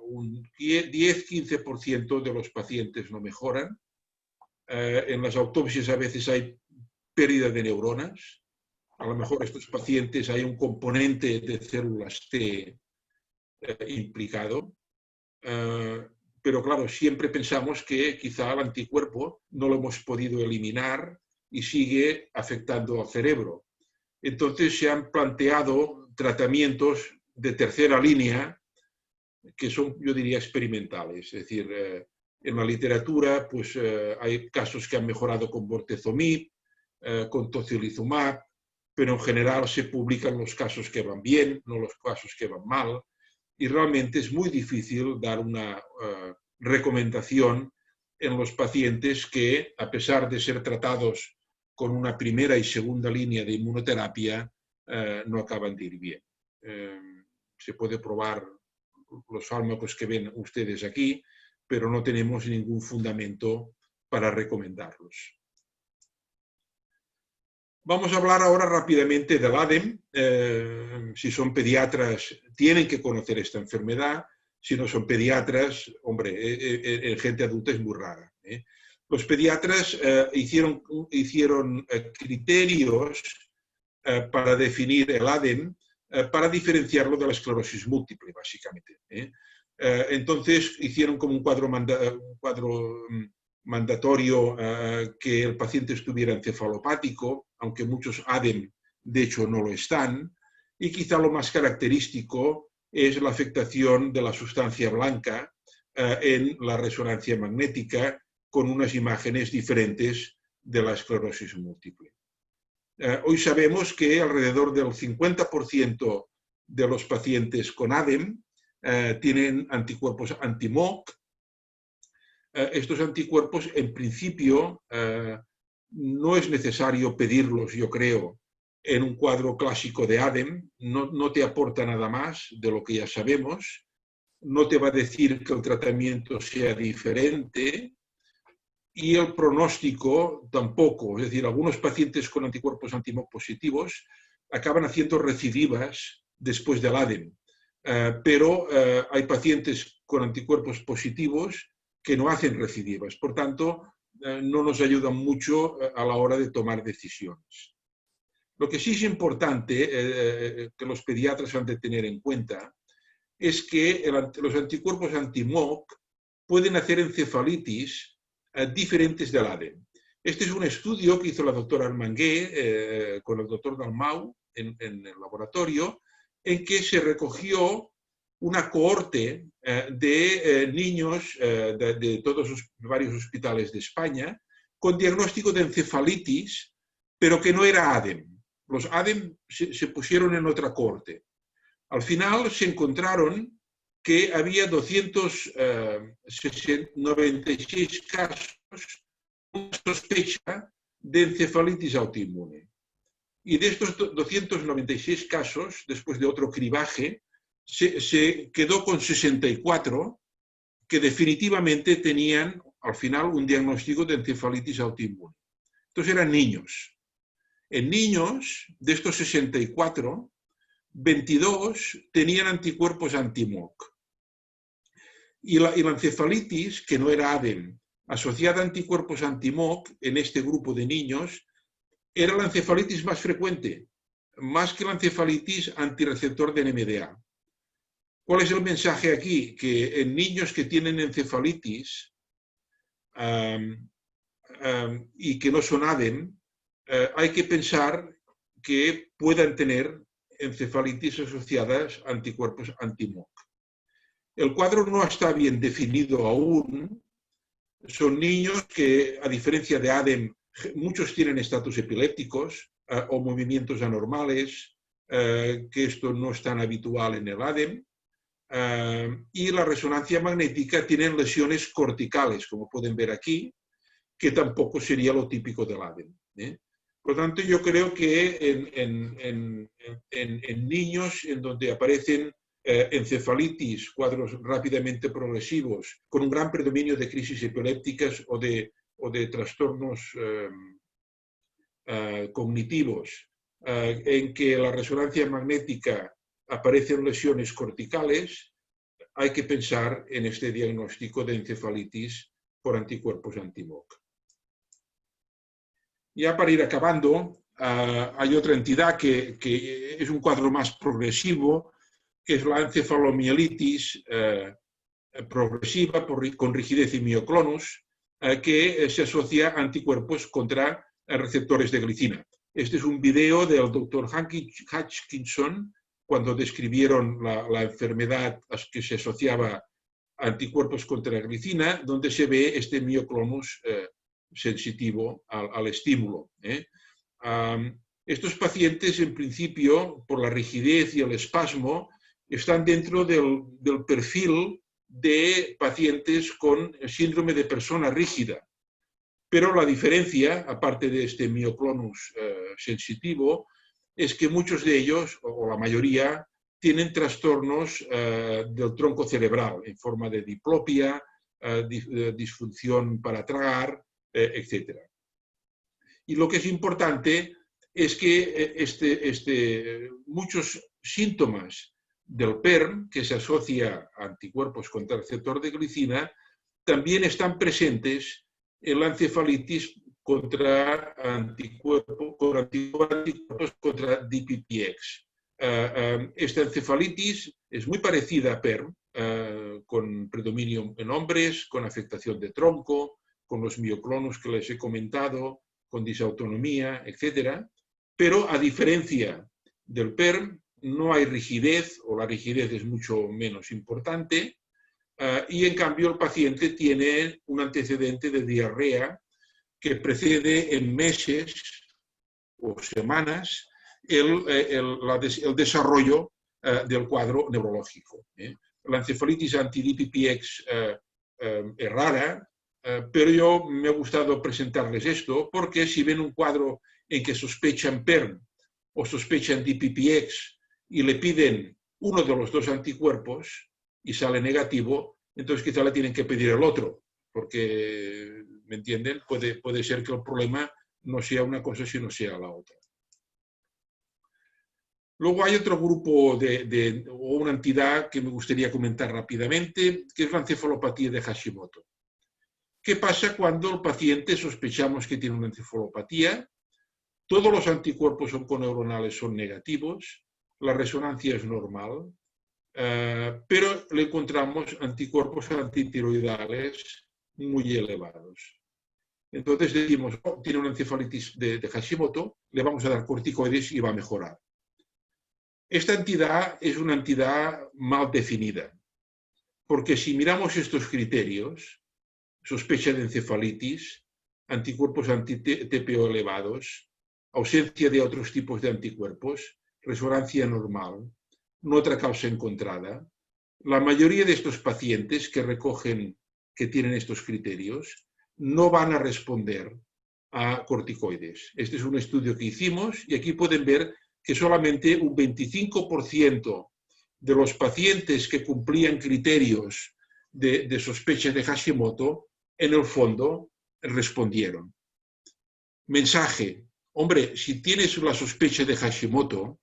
Un 10-15% de los pacientes no mejoran. En las autopsias a veces hay pérdida de neuronas. A lo mejor estos pacientes hay un componente de células T implicado. Pero claro, siempre pensamos que quizá el anticuerpo no lo hemos podido eliminar y sigue afectando al cerebro. Entonces se han planteado tratamientos de tercera línea que son, yo diría, experimentales. Es decir, en la literatura pues, hay casos que han mejorado con bortezomib, con tocilizumab, pero en general se publican los casos que van bien, no los casos que van mal, y realmente es muy difícil dar una recomendación en los pacientes que, a pesar de ser tratados con una primera y segunda línea de inmunoterapia, no acaban de ir bien. Se puede probar los fármacos que ven ustedes aquí, pero no tenemos ningún fundamento para recomendarlos. Vamos a hablar ahora rápidamente del ADEM. Si son pediatras, tienen que conocer esta enfermedad. Si no son pediatras, hombre, en gente adulta es muy rara. Los pediatras hicieron criterios para definir el ADEM, para diferenciarlo de la esclerosis múltiple, básicamente. Entonces, hicieron como un cuadro mandatorio que el paciente estuviera encefalopático, aunque muchos ADEM de hecho no lo están, y quizá lo más característico es la afectación de la sustancia blanca en la resonancia magnética con unas imágenes diferentes de la esclerosis múltiple. Hoy sabemos que alrededor del 50% de los pacientes con ADEM tienen anticuerpos anti-MOC. Estos anticuerpos, en principio, no es necesario pedirlos, yo creo, en un cuadro clásico de ADEM. No te aporta nada más de lo que ya sabemos. No te va a decir que el tratamiento sea diferente. Y el pronóstico tampoco. Es decir, algunos pacientes con anticuerpos anti-MOC positivos acaban haciendo recidivas después del ADEM. Pero hay pacientes con anticuerpos positivos que no hacen recidivas. Por tanto, no nos ayudan mucho a la hora de tomar decisiones. Lo que sí es importante que los pediatras han de tener en cuenta es que los anticuerpos anti-MOC pueden hacer encefalitis diferentes del ADEM. Este es un estudio que hizo la doctora Armangué con el doctor Dalmau en el laboratorio, en que se recogió una cohorte de niños de todos los varios hospitales de España con diagnóstico de encefalitis, pero que no era ADEM. Los ADEM se pusieron en otra cohorte. Al final se encontraron que había 296 casos con sospecha de encefalitis autoinmune. Y de estos 296 casos, después de otro cribaje, se quedó con 64 que definitivamente tenían al final un diagnóstico de encefalitis autoinmune. Entonces eran niños. En niños, de estos 64, 22 tenían anticuerpos anti-MOC. Y la encefalitis, que no era ADEM, asociada a anticuerpos anti-MOC en este grupo de niños, era la encefalitis más frecuente, más que la encefalitis antirreceptor de NMDA. ¿Cuál es el mensaje aquí? Que en niños que tienen encefalitis y que no son ADEM, hay que pensar que puedan tener encefalitis asociadas a anticuerpos anti-MOC. El cuadro no está bien definido aún. Son niños que, a diferencia de ADEM, muchos tienen estatus epilépticos o movimientos anormales, que esto no es tan habitual en el ADEM. Y la resonancia magnética tienen lesiones corticales, como pueden ver aquí, que tampoco sería lo típico del ADEM. Por lo tanto, yo creo que en niños en donde aparecen encefalitis, cuadros rápidamente progresivos, con un gran predominio de crisis epilépticas o de trastornos cognitivos, en que la resonancia magnética aparecen lesiones corticales, hay que pensar en este diagnóstico de encefalitis por anticuerpos anti-MOC. Ya para ir acabando, hay otra entidad que es un cuadro más progresivo, que es la encefalomielitis progresiva con rigidez y mioclonus, que se asocia a anticuerpos contra receptores de glicina. Este es un video del doctor Hutchinson cuando describieron la enfermedad que se asociaba a anticuerpos contra glicina, donde se ve este mioclonus sensitivo al estímulo. Estos pacientes, en principio, por la rigidez y el espasmo, están dentro del perfil de pacientes con síndrome de persona rígida. Pero la diferencia, aparte de este mioclonus sensitivo, es que muchos de ellos, o la mayoría, tienen trastornos del tronco cerebral en forma de diplopia, disfunción para tragar, etc. Y lo que es importante es que muchos síntomas del PERM, que se asocia a anticuerpos contra el receptor de glicina, también están presentes en la encefalitis contra anticuerpos contra DPPX. Esta encefalitis es muy parecida a PERM, con predominio en hombres, con afectación de tronco, con los mioclonus que les he comentado, con disautonomía, etc. Pero a diferencia del PERM, no hay rigidez, o la rigidez es mucho menos importante, y en cambio el paciente tiene un antecedente de diarrea que precede en meses o semanas el desarrollo del cuadro neurológico. La encefalitis anti-DPPX es rara, pero yo me ha gustado presentarles esto porque si ven un cuadro en que sospechan PERM o sospechan DPPX y le piden uno de los dos anticuerpos y sale negativo, entonces quizá le tienen que pedir el otro, porque, ¿me entienden? Puede ser que el problema no sea una cosa, sino sea la otra. Luego hay otro grupo o una entidad que me gustaría comentar rápidamente, que es la encefalopatía de Hashimoto. ¿Qué pasa cuando el paciente sospechamos que tiene una encefalopatía? Todos los anticuerpos onconeuronales son negativos, la resonancia es normal, pero le encontramos anticuerpos antitiroidales muy elevados. Entonces decimos, oh, tiene una encefalitis de Hashimoto, le vamos a dar corticoides y va a mejorar. Esta entidad es una entidad mal definida, porque si miramos estos criterios, sospecha de encefalitis, anticuerpos anti-TPO elevados, ausencia de otros tipos de anticuerpos, resonancia normal, no otra causa encontrada, la mayoría de estos pacientes que recogen que tienen estos criterios no van a responder a corticoides. Este es un estudio que hicimos y aquí pueden ver que solamente un 25% de los pacientes que cumplían criterios de sospecha de Hashimoto, en el fondo respondieron. Mensaje: hombre, si tienes la sospecha de Hashimoto,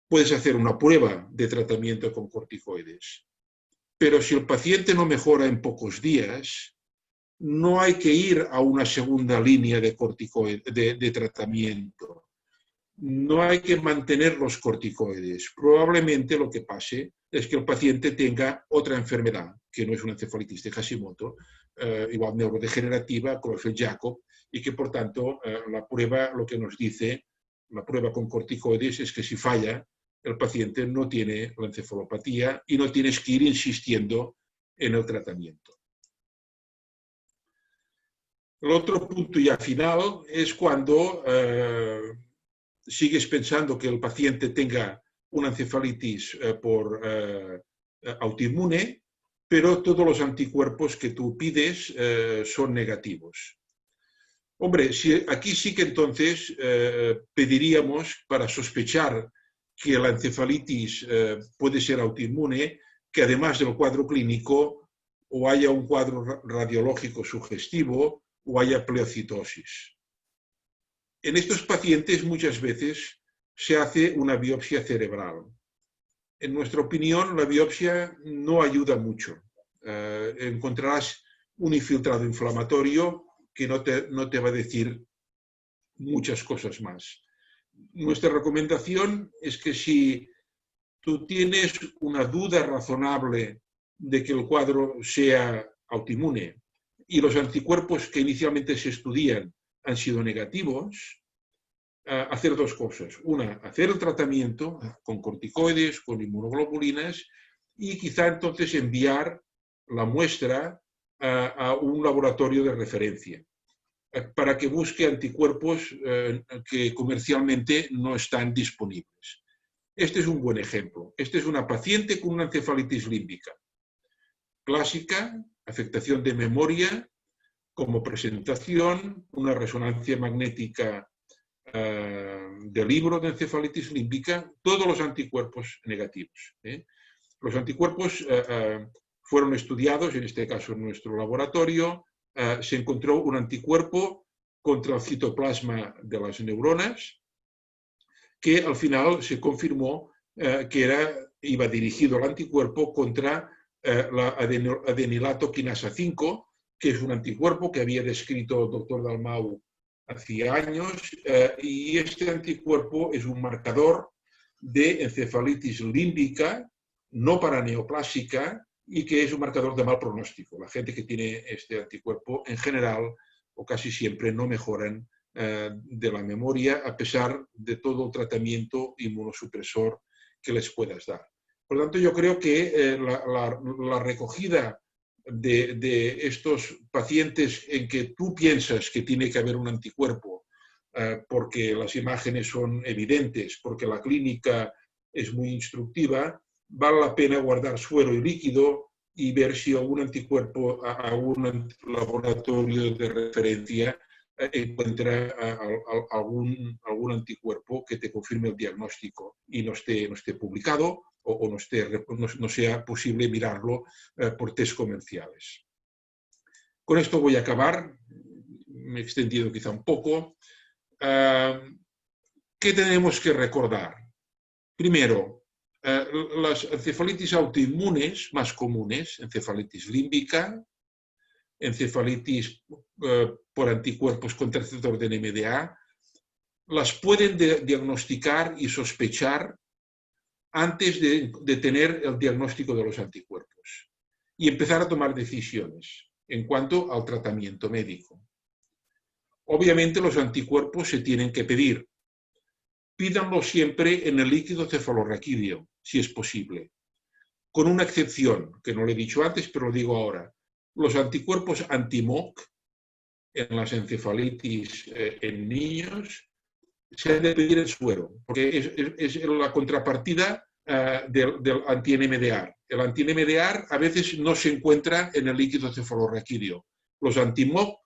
puedes hacer una prueba de tratamiento con corticoides. Pero si el paciente no mejora en pocos días, no hay que ir a una segunda línea de tratamiento. No hay que mantener los corticoides. Probablemente lo que pase es que el paciente tenga otra enfermedad, que no es una encefalitis de Hashimoto, igual neurodegenerativa, Creutzfeldt-Jakob, y que por tanto la prueba lo que nos dice, la prueba con corticoides, es que si falla, el paciente no tiene la encefalopatía y no tienes que ir insistiendo en el tratamiento. El otro punto ya final es cuando sigues pensando que el paciente tenga una encefalitis por autoinmune, pero todos los anticuerpos que tú pides son negativos. Hombre, aquí sí que entonces pediríamos, para sospechar que la encefalitis puede ser autoinmune, que además del cuadro clínico o haya un cuadro radiológico sugestivo o haya pleocitosis. En estos pacientes muchas veces se hace una biopsia cerebral. En nuestra opinión, la biopsia no ayuda mucho. Encontrarás un infiltrado inflamatorio que no te va a decir muchas cosas más. Nuestra recomendación es que si tú tienes una duda razonable de que el cuadro sea autoinmune y los anticuerpos que inicialmente se estudian han sido negativos, hacer dos cosas. Una, hacer el tratamiento con corticoides, con inmunoglobulinas y quizá entonces enviar la muestra a un laboratorio de referencia para que busque anticuerpos que comercialmente no están disponibles. Este es un buen ejemplo. Esta es una paciente con una encefalitis límbica clásica, afectación de memoria, como presentación, una resonancia magnética de libro de encefalitis límbica, todos los anticuerpos negativos. Los anticuerpos fueron estudiados, en este caso en nuestro laboratorio, se encontró un anticuerpo contra el citoplasma de las neuronas, que al final se confirmó que iba dirigido el anticuerpo contra la adenilato quinasa 5, que es un anticuerpo que había descrito el doctor Dalmau hacía años, y este anticuerpo es un marcador de encefalitis límbica, no paraneoplásica, y que es un marcador de mal pronóstico. La gente que tiene este anticuerpo, en general, o casi siempre, no mejoran de la memoria, a pesar de todo el tratamiento inmunosupresor que les puedas dar. Por lo tanto, yo creo que la recogida de estos pacientes en que tú piensas que tiene que haber un anticuerpo porque las imágenes son evidentes, porque la clínica es muy instructiva, vale la pena guardar suero y líquido y ver si algún anticuerpo, algún laboratorio de referencia encuentra algún anticuerpo que te confirme el diagnóstico y no esté publicado o no sea posible mirarlo por test comerciales. Con esto voy a acabar, me he extendido quizá un poco. ¿Qué tenemos que recordar? Primero, las encefalitis autoinmunes más comunes, encefalitis límbica, encefalitis por anticuerpos contra el receptor de NMDA, las pueden diagnosticar y sospechar antes de tener el diagnóstico de los anticuerpos y empezar a tomar decisiones en cuanto al tratamiento médico. Obviamente los anticuerpos se tienen que pedir. Pídanlo siempre en el líquido cefalorraquídeo, si es posible. Con una excepción, que no lo he dicho antes, pero lo digo ahora. Los anticuerpos anti-MOC en las encefalitis en niños se han de pedir el suero, porque es la contrapartida del anti-NMDAR. El anti-NMDAR a veces no se encuentra en el líquido cefalorraquídeo. Los anti-MOC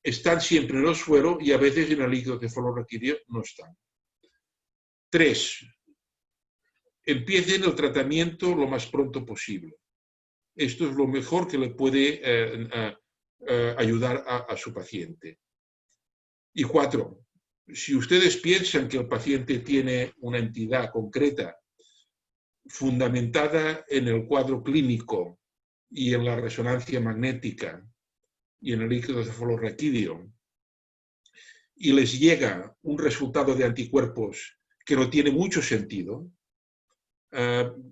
están siempre en el suero y a veces en el líquido cefalorraquídeo no están. 3. Empiecen el tratamiento lo más pronto posible. Esto es lo mejor que le puede ayudar a su paciente. Y 4. Si ustedes piensan que el paciente tiene una entidad concreta fundamentada en el cuadro clínico y en la resonancia magnética y en el líquido cefalorraquídeo y les llega un resultado de anticuerpos que no tiene mucho sentido,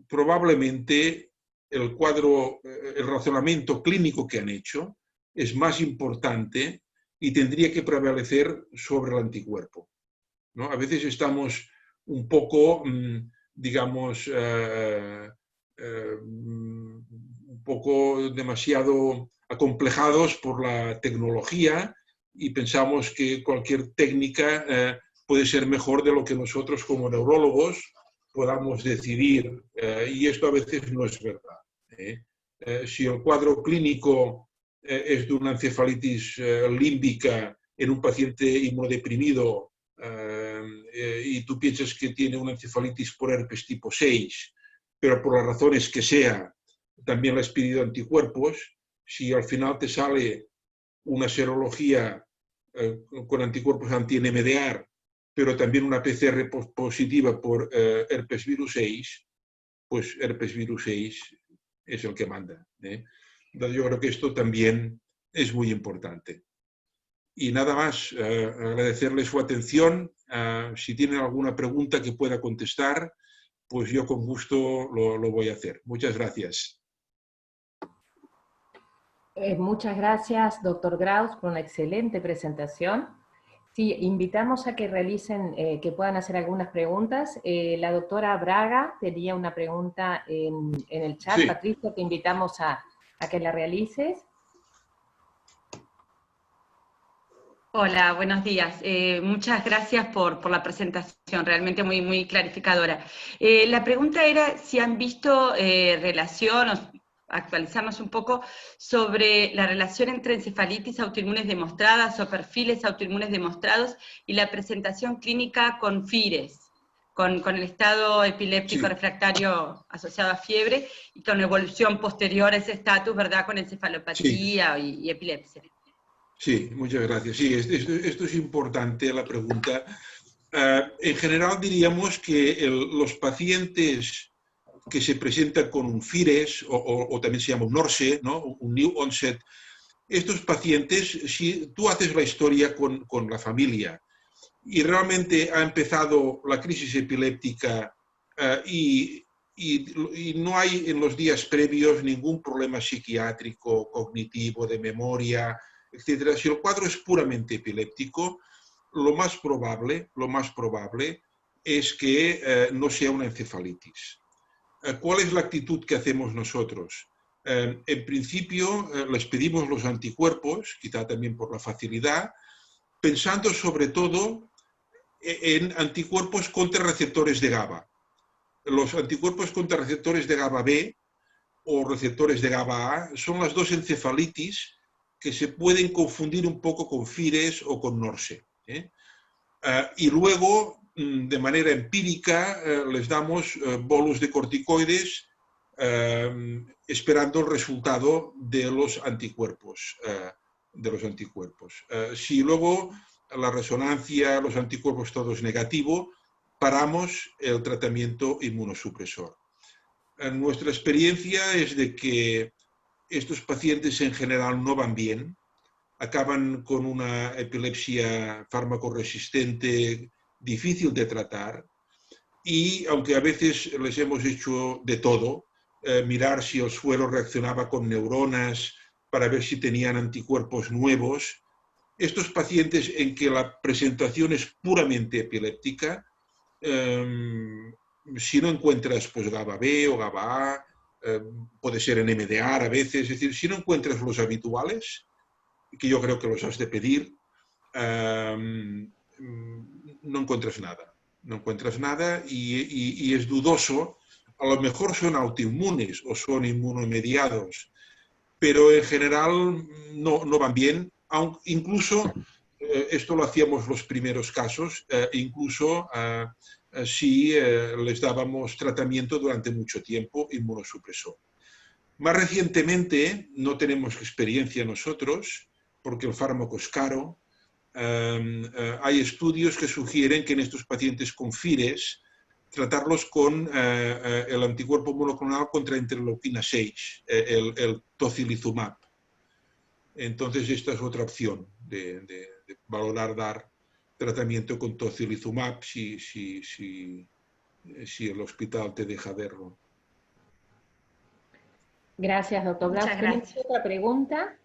probablemente el razonamiento clínico que han hecho es más importante y tendría que prevalecer sobre el anticuerpo, ¿no? A veces estamos un poco, digamos, un poco demasiado acomplejados por la tecnología y pensamos que cualquier técnica puede ser mejor de lo que nosotros como neurólogos podamos decidir, y esto a veces no es verdad. Si el cuadro clínico es de una encefalitis límbica en un paciente inmunodeprimido y tú piensas que tiene una encefalitis por herpes tipo 6, pero por las razones que sea, también le has pedido anticuerpos, si al final te sale una serología con anticuerpos anti-NMDAR, pero también una PCR positiva por herpes virus 6, pues herpes virus 6 es el que manda. Entonces yo creo que esto también es muy importante. Y nada más, agradecerles su atención. Si tienen alguna pregunta que pueda contestar, pues yo con gusto lo voy a hacer. Muchas gracias. Muchas gracias, doctor Graus, por una excelente presentación. Sí, invitamos a que realicen, que puedan hacer algunas preguntas. La doctora Braga tenía una pregunta en el chat. Sí. Patricia, te invitamos a que la realices. Hola, buenos días. Muchas gracias por la presentación, realmente muy clarificadora. La pregunta era si han visto relación, o actualizarnos un poco, sobre la relación entre encefalitis autoinmunes demostradas o perfiles autoinmunes demostrados y la presentación clínica con FIRES, con el estado epiléptico refractario asociado a fiebre y con evolución posterior a ese estatus, ¿verdad?, con encefalopatía y epilepsia. Sí, muchas gracias. Sí, esto es importante, la pregunta. En general diríamos que los pacientes que se presentan con un FIRES, o también se llama un NORSE, ¿no?, un New Onset, estos pacientes, si tú haces la historia con la familia y realmente ha empezado la crisis epiléptica y no hay en los días previos ningún problema psiquiátrico, cognitivo, de memoria, etcétera. Si el cuadro es puramente epiléptico, lo más probable es que no sea una encefalitis. ¿Cuál es la actitud que hacemos nosotros? En principio, les pedimos los anticuerpos, quizá también por la facilidad, pensando sobre todo en anticuerpos contra receptores de GABA. Los anticuerpos contra receptores de GABA B o receptores de GABA A son las dos encefalitis que se pueden confundir un poco con FIRES o con NORSE. Y luego, de manera empírica, les damos bolus de corticoides esperando el resultado de los anticuerpos. Si luego la resonancia, los anticuerpos todo es negativo, paramos el tratamiento inmunosupresor. Nuestra experiencia es de que estos pacientes en general no van bien, acaban con una epilepsia fármaco-resistente difícil de tratar y aunque a veces les hemos hecho de todo, mirar si el suero reaccionaba con neuronas para ver si tenían anticuerpos nuevos, estos pacientes en que la presentación es puramente epiléptica, si no encuentras pues GABA B o GABA A, puede ser en MDR a veces, es decir, si no encuentras los habituales, que yo creo que los has de pedir, no encuentras nada y es dudoso. A lo mejor son autoinmunes o son inmunomediados, pero en general no van bien, aunque incluso, esto lo hacíamos los primeros casos, incluso si les dábamos tratamiento durante mucho tiempo inmunosupresor. Más recientemente, no tenemos experiencia nosotros, porque el fármaco es caro. Hay estudios que sugieren que en estos pacientes con FIRES, tratarlos con el anticuerpo monoclonal contra interleuquina 6, el tocilizumab. Entonces, esta es otra opción de valorar dar tratamiento con tocilizumab si el hospital te deja verlo. Gracias, doctor Graus. Tenemos otra pregunta,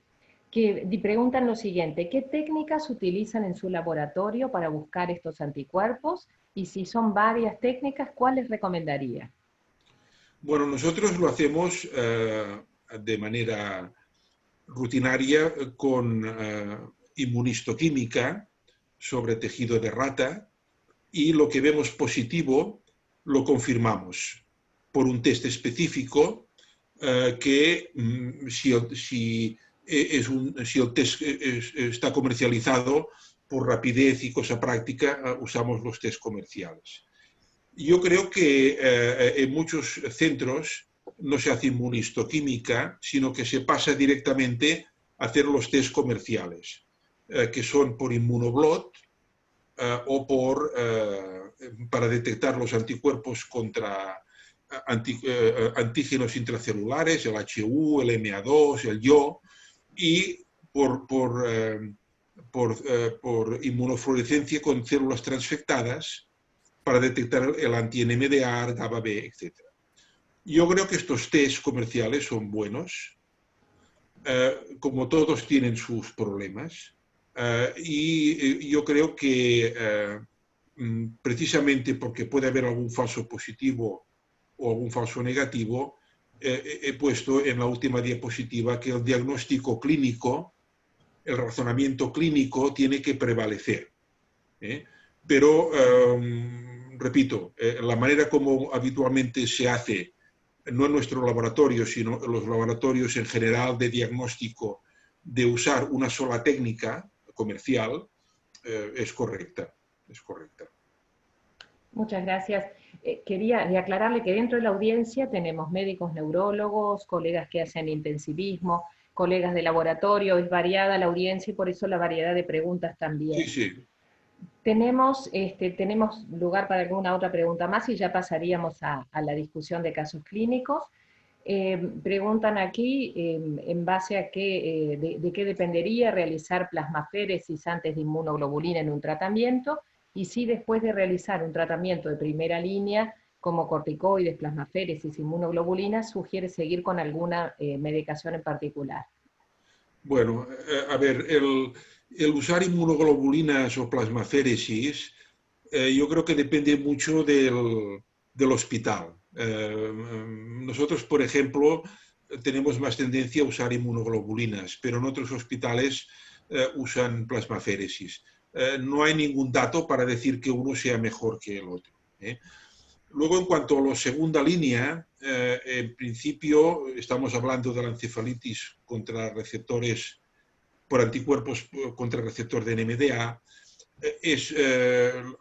que preguntan lo siguiente: ¿qué técnicas utilizan en su laboratorio para buscar estos anticuerpos? Y si son varias técnicas, ¿cuáles recomendaría? Bueno, nosotros lo hacemos de manera rutinaria con inmunistoquímica sobre tejido de rata y lo que vemos positivo lo confirmamos por un test específico que si el test está comercializado por rapidez y cosa práctica, usamos los test comerciales. Yo creo que en muchos centros no se hace inmunistoquímica, sino que se pasa directamente a hacer los test comerciales, que son por inmunoblot o para detectar los anticuerpos contra antígenos intracelulares, el HU, el MA2, el YO, y por inmunofluorescencia con células transfectadas para detectar el anti-NMDA, GABA B, etc. Yo creo que estos test comerciales son buenos, como todos tienen sus problemas, y yo creo que precisamente porque puede haber algún falso positivo o algún falso negativo, he puesto en la última diapositiva que el diagnóstico clínico, el razonamiento clínico tiene que prevalecer. Pero, repito, la manera como habitualmente se hace, no en nuestro laboratorio, sino en los laboratorios en general de diagnóstico, de usar una sola técnica comercial, es correcta. Es correcta. Muchas gracias. Quería aclararle que dentro de la audiencia tenemos médicos neurólogos, colegas que hacen intensivismo, colegas de laboratorio, es variada la audiencia y por eso la variedad de preguntas también. Sí, sí. Tenemos lugar para alguna otra pregunta más y ya pasaríamos a la discusión de casos clínicos. Preguntan aquí en base a de qué dependería realizar plasmaféresis antes de inmunoglobulina en un tratamiento y si después de realizar un tratamiento de primera línea como corticoides, plasmaféresis, inmunoglobulina, sugiere seguir con alguna medicación en particular. Bueno, a ver, el usar inmunoglobulinas o plasmaféresis yo creo que depende mucho del hospital. Nosotros, por ejemplo, tenemos más tendencia a usar inmunoglobulinas, pero en otros hospitales usan plasmaféresis. No hay ningún dato para decir que uno sea mejor que el otro. Luego, en cuanto a la segunda línea, en principio estamos hablando de la encefalitis contra receptores por anticuerpos contra el receptor de NMDA.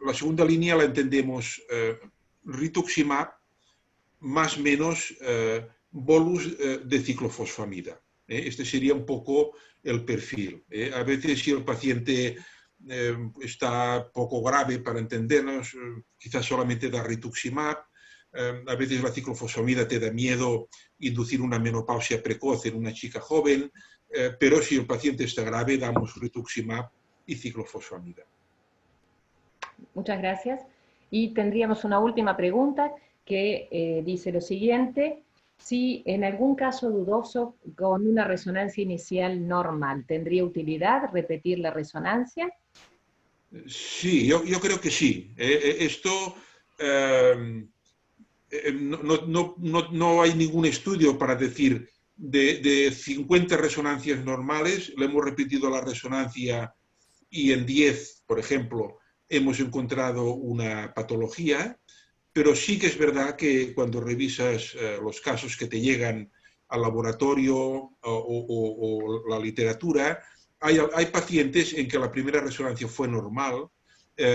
La segunda línea la entendemos rituximab más o menos bolus de ciclofosfamida. Este sería un poco el perfil. A veces si el paciente está poco grave para entendernos, quizás solamente da rituximab. A veces la ciclofosfamida te da miedo inducir una menopausia precoz en una chica joven, pero si el paciente está grave damos rituximab y ciclofosfamida. Muchas gracias. Y tendríamos una última pregunta que dice lo siguiente: si en algún caso dudoso con una resonancia inicial normal, ¿tendría utilidad repetir la resonancia? Sí, yo creo que sí. Esto no hay ningún estudio para decir de 50 resonancias normales, le hemos repetido la resonancia y en 10, por ejemplo, hemos encontrado una patología, pero sí que es verdad que cuando revisas los casos que te llegan al laboratorio o la literatura, hay pacientes en que la primera resonancia fue normal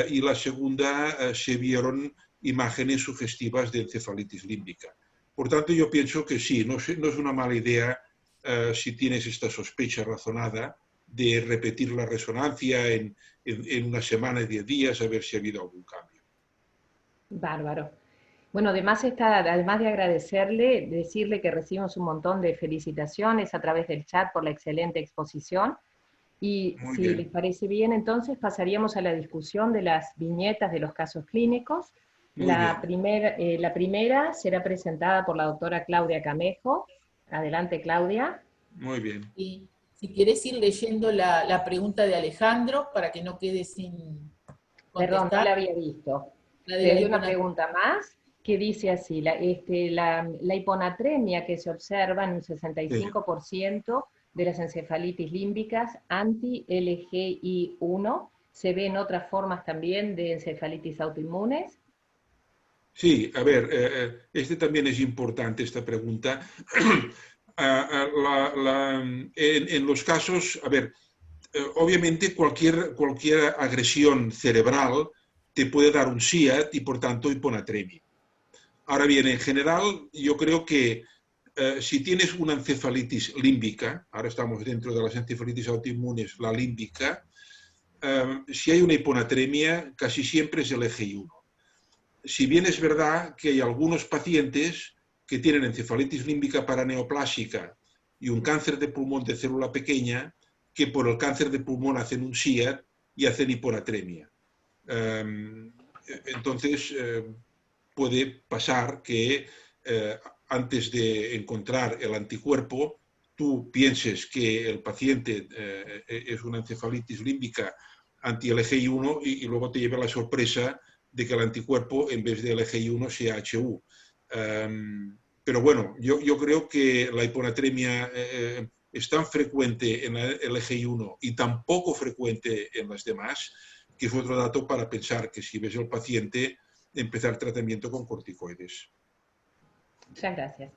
y la segunda se vieron imágenes sugestivas de encefalitis límbica. Por tanto, yo pienso que sí, no es una mala idea si tienes esta sospecha razonada de repetir la resonancia en una semana, 10 días, a ver si ha habido algún cambio. Bárbaro. Bueno, además de agradecerle, decirle que recibimos un montón de felicitaciones a través del chat por la excelente exposición. Y Muy si bien. les parece bien, entonces pasaríamos a la discusión de las viñetas de los casos clínicos. La primera será presentada por la doctora Claudia Camejo. Adelante, Claudia. Muy bien. Y si querés ir leyendo la pregunta de Alejandro para que no quede sin contestar. Perdón, no la había visto. Hay una pregunta más que dice así: la hiponatremia que se observa en un 65% de las encefalitis límbicas anti-LGI1, ¿se ve en otras formas también de encefalitis autoinmunes? Sí, a ver, este también es importante, esta pregunta. En los casos, a ver, obviamente cualquier agresión cerebral te puede dar un SIAD y por tanto hiponatremia. Ahora bien, en general, yo creo que si tienes una encefalitis límbica, ahora estamos dentro de las encefalitis autoinmunes, la límbica, si hay una hiponatremia, casi siempre es el LGI1. Si bien es verdad que hay algunos pacientes que tienen encefalitis límbica paraneoplásica y un cáncer de pulmón de célula pequeña, que por el cáncer de pulmón hacen un SIAD y hacen hiponatremia. Entonces, puede pasar que antes de encontrar el anticuerpo, tú pienses que el paciente es una encefalitis límbica anti-LGI1 y luego te lleva la sorpresa de que el anticuerpo en vez de LGI1 sea HU. Pero bueno, yo creo que la hiponatremia es tan frecuente en la LGI1 y tan poco frecuente en las demás, que es otro dato para pensar que si ves al paciente, empezar tratamiento con corticoides. Muchas gracias.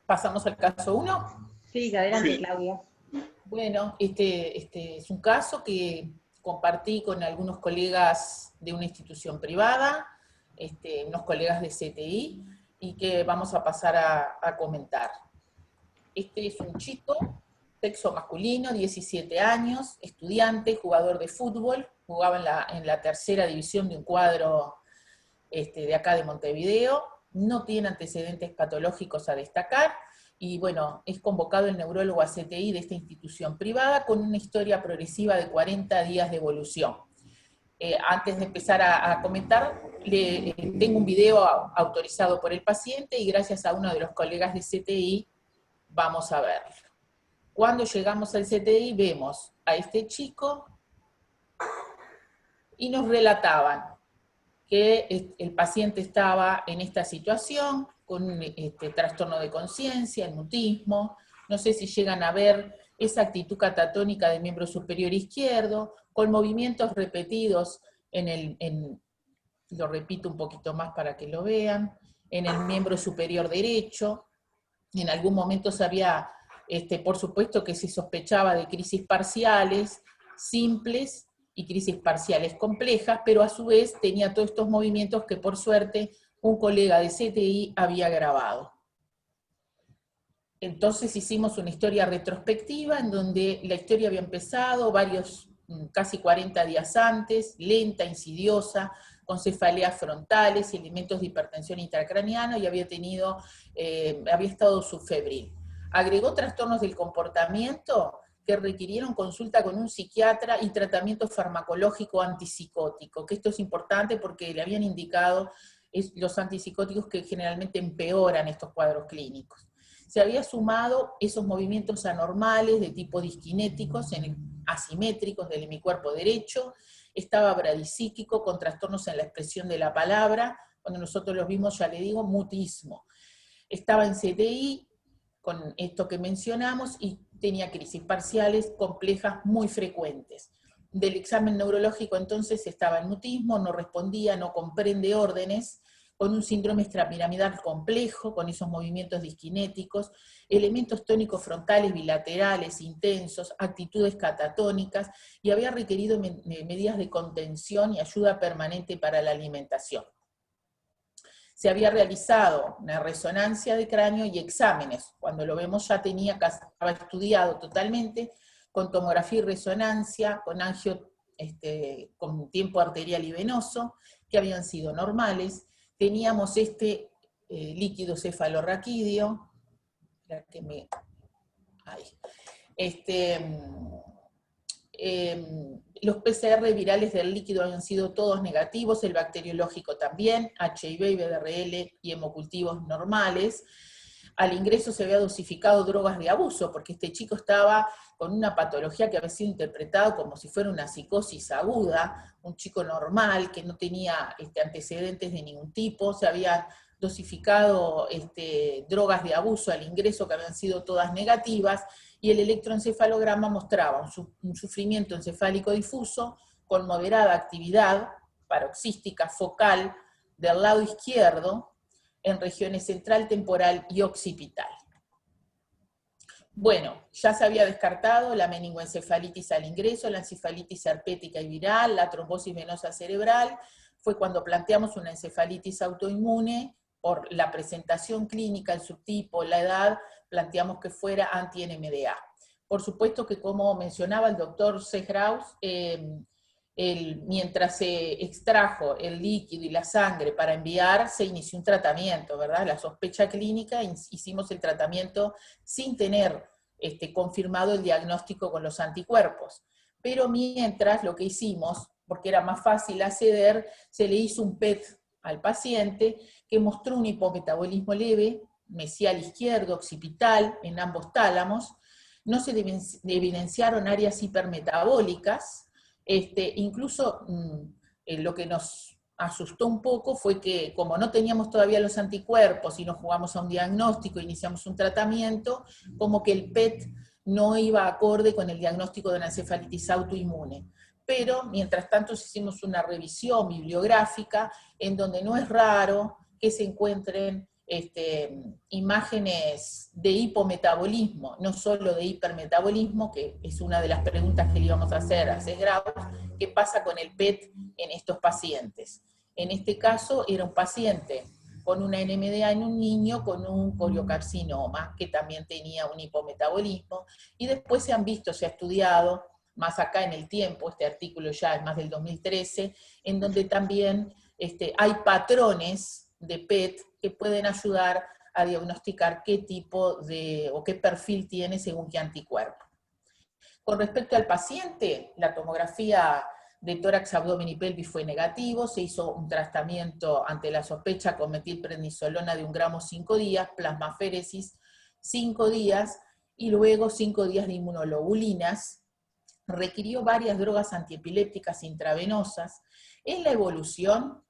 ¿Pasamos al caso 1? Sí, adelante, Sí. Claudia. Bueno, este es un caso que compartí con algunos colegas de una institución privada, unos colegas de CTI, y que vamos a pasar a comentar. Este es un chico, sexo masculino, 17 años, estudiante, jugador de fútbol, jugaba en la tercera división de un cuadro de acá de Montevideo, no tiene antecedentes patológicos a destacar, y bueno, es convocado el neurólogo a CTI de esta institución privada con una historia progresiva de 40 días de evolución. Antes de empezar a comentar, tengo un video autorizado por el paciente y gracias a uno de los colegas de CTI vamos a verlo. Cuando llegamos al CTI vemos a este chico y nos relataban que el paciente estaba en esta situación, con un trastorno de conciencia, el mutismo, no sé si llegan a ver esa actitud catatónica del miembro superior izquierdo, con movimientos repetidos lo repito un poquito más para que lo vean, en el miembro superior derecho. En algún momento sabía, por supuesto que se sospechaba de crisis parciales simples y crisis parciales complejas, pero a su vez tenía todos estos movimientos que por suerte un colega de CTI había grabado. Entonces hicimos una historia retrospectiva en donde la historia había empezado casi 40 días antes, lenta, insidiosa, con cefaleas frontales y elementos de hipertensión intracraniana, y había estado subfebril. Agregó trastornos del comportamiento que requirieron consulta con un psiquiatra y tratamiento farmacológico antipsicótico, que esto es importante porque le habían indicado los antipsicóticos que generalmente empeoran estos cuadros clínicos. Se había sumado esos movimientos anormales de tipo disquinéticos, asimétricos del hemicuerpo derecho, estaba bradisíquico con trastornos en la expresión de la palabra, cuando nosotros los vimos, ya le digo, mutismo. Estaba en CTI, con esto que mencionamos, y tenía crisis parciales complejas muy frecuentes. Del examen neurológico entonces estaba en mutismo, no respondía, no comprende órdenes, con un síndrome extrapiramidal complejo, con esos movimientos disquinéticos, elementos tónicos frontales bilaterales intensos, actitudes catatónicas, y había requerido medidas de contención y ayuda permanente para la alimentación. Se había realizado una resonancia de cráneo y exámenes. Cuando lo vemos ya estaba estudiado totalmente, con tomografía y resonancia, con angio, con tiempo arterial y venoso, que habían sido normales. Teníamos líquido cefalorraquídeo, los PCR virales del líquido habían sido todos negativos, el bacteriológico también, HIV, BDRL y hemocultivos normales. Al ingreso se había dosificado drogas de abuso, porque este chico estaba con una patología que había sido interpretado como si fuera una psicosis aguda, un chico normal que no tenía antecedentes de ningún tipo, se había dosificado drogas de abuso al ingreso que habían sido todas negativas, y el electroencefalograma mostraba un sufrimiento encefálico difuso con moderada actividad paroxística focal del lado izquierdo, en regiones central, temporal y occipital. Bueno, ya se había descartado la meningoencefalitis al ingreso, la encefalitis herpética y viral, la trombosis venosa cerebral. Fue cuando planteamos una encefalitis autoinmune, por la presentación clínica, el subtipo, la edad, planteamos que fuera anti-NMDA. Por supuesto que, como mencionaba el doctor Graus, mientras se extrajo el líquido y la sangre para enviar, se inició un tratamiento, ¿verdad? La sospecha clínica, hicimos el tratamiento sin tener confirmado el diagnóstico con los anticuerpos. pero mientras lo que hicimos, porque era más fácil acceder, se le hizo un PET al paciente que mostró un hipometabolismo leve, mesial izquierdo, occipital, en ambos tálamos. No se evidenciaron áreas hipermetabólicas, incluso lo que nos asustó un poco fue que, como no teníamos todavía los anticuerpos y nos jugamos a un diagnóstico, iniciamos un tratamiento, como que el PET no iba acorde con el diagnóstico de una encefalitis autoinmune. Pero, mientras tanto, hicimos una revisión bibliográfica en donde no es raro que se encuentren imágenes de hipometabolismo, no solo de hipermetabolismo, que es una de las preguntas que le íbamos a hacer a Graus, ¿qué pasa con el PET en estos pacientes? En este caso era un paciente con una NMDA en un niño con un coriocarcinoma, que también tenía un hipometabolismo, y después se ha estudiado, más acá en el tiempo, este artículo ya es más del 2013, en donde también hay patrones de PET que pueden ayudar a diagnosticar qué tipo de, o qué perfil tiene según qué anticuerpo. Con respecto al paciente, la tomografía de tórax, abdomen y pelvis fue negativo, se hizo un tratamiento ante la sospecha con metilprednisolona de 1 gramo 5 días, plasmaféresis 5 días, y luego 5 días de inmunoglobulinas. Requirió varias drogas antiepilépticas intravenosas. En la evolución,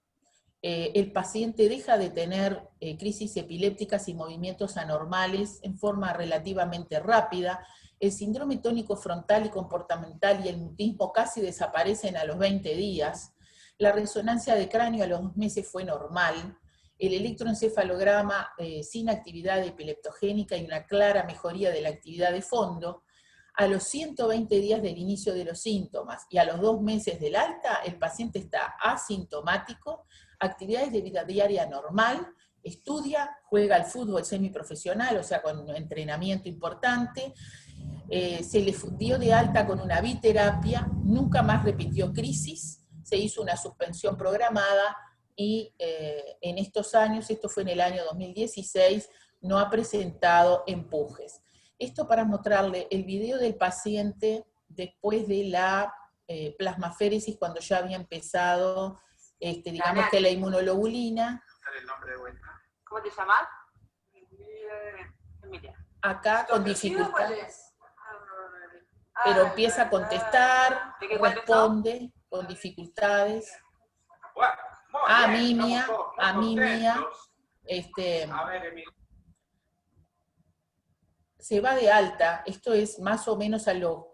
el paciente deja de tener crisis epilépticas y movimientos anormales en forma relativamente rápida. El síndrome tónico frontal y comportamental y el mutismo casi desaparecen a los 20 días. La resonancia de cráneo a los 2 meses fue normal. El electroencefalograma sin actividad epileptogénica y una clara mejoría de la actividad de fondo. A los 120 días del inicio de los síntomas y a los 2 meses del alta, el paciente está asintomático, actividades de vida diaria normal, estudia, juega al fútbol semiprofesional, o sea, con un entrenamiento importante, se le dio de alta con una biterapia, nunca más repitió crisis, se hizo una suspensión programada y en estos años, esto fue en el año 2016, no ha presentado empujes. Esto para mostrarle el video del paciente después de la plasmaféresis, cuando ya había empezado, digamos que la inmunoglobulina. ¿Cómo te llamas? Emilia. Acá con dificultad. Pero empieza a contestar, responde con dificultades. Amimia. Se va de alta, esto es más o menos a los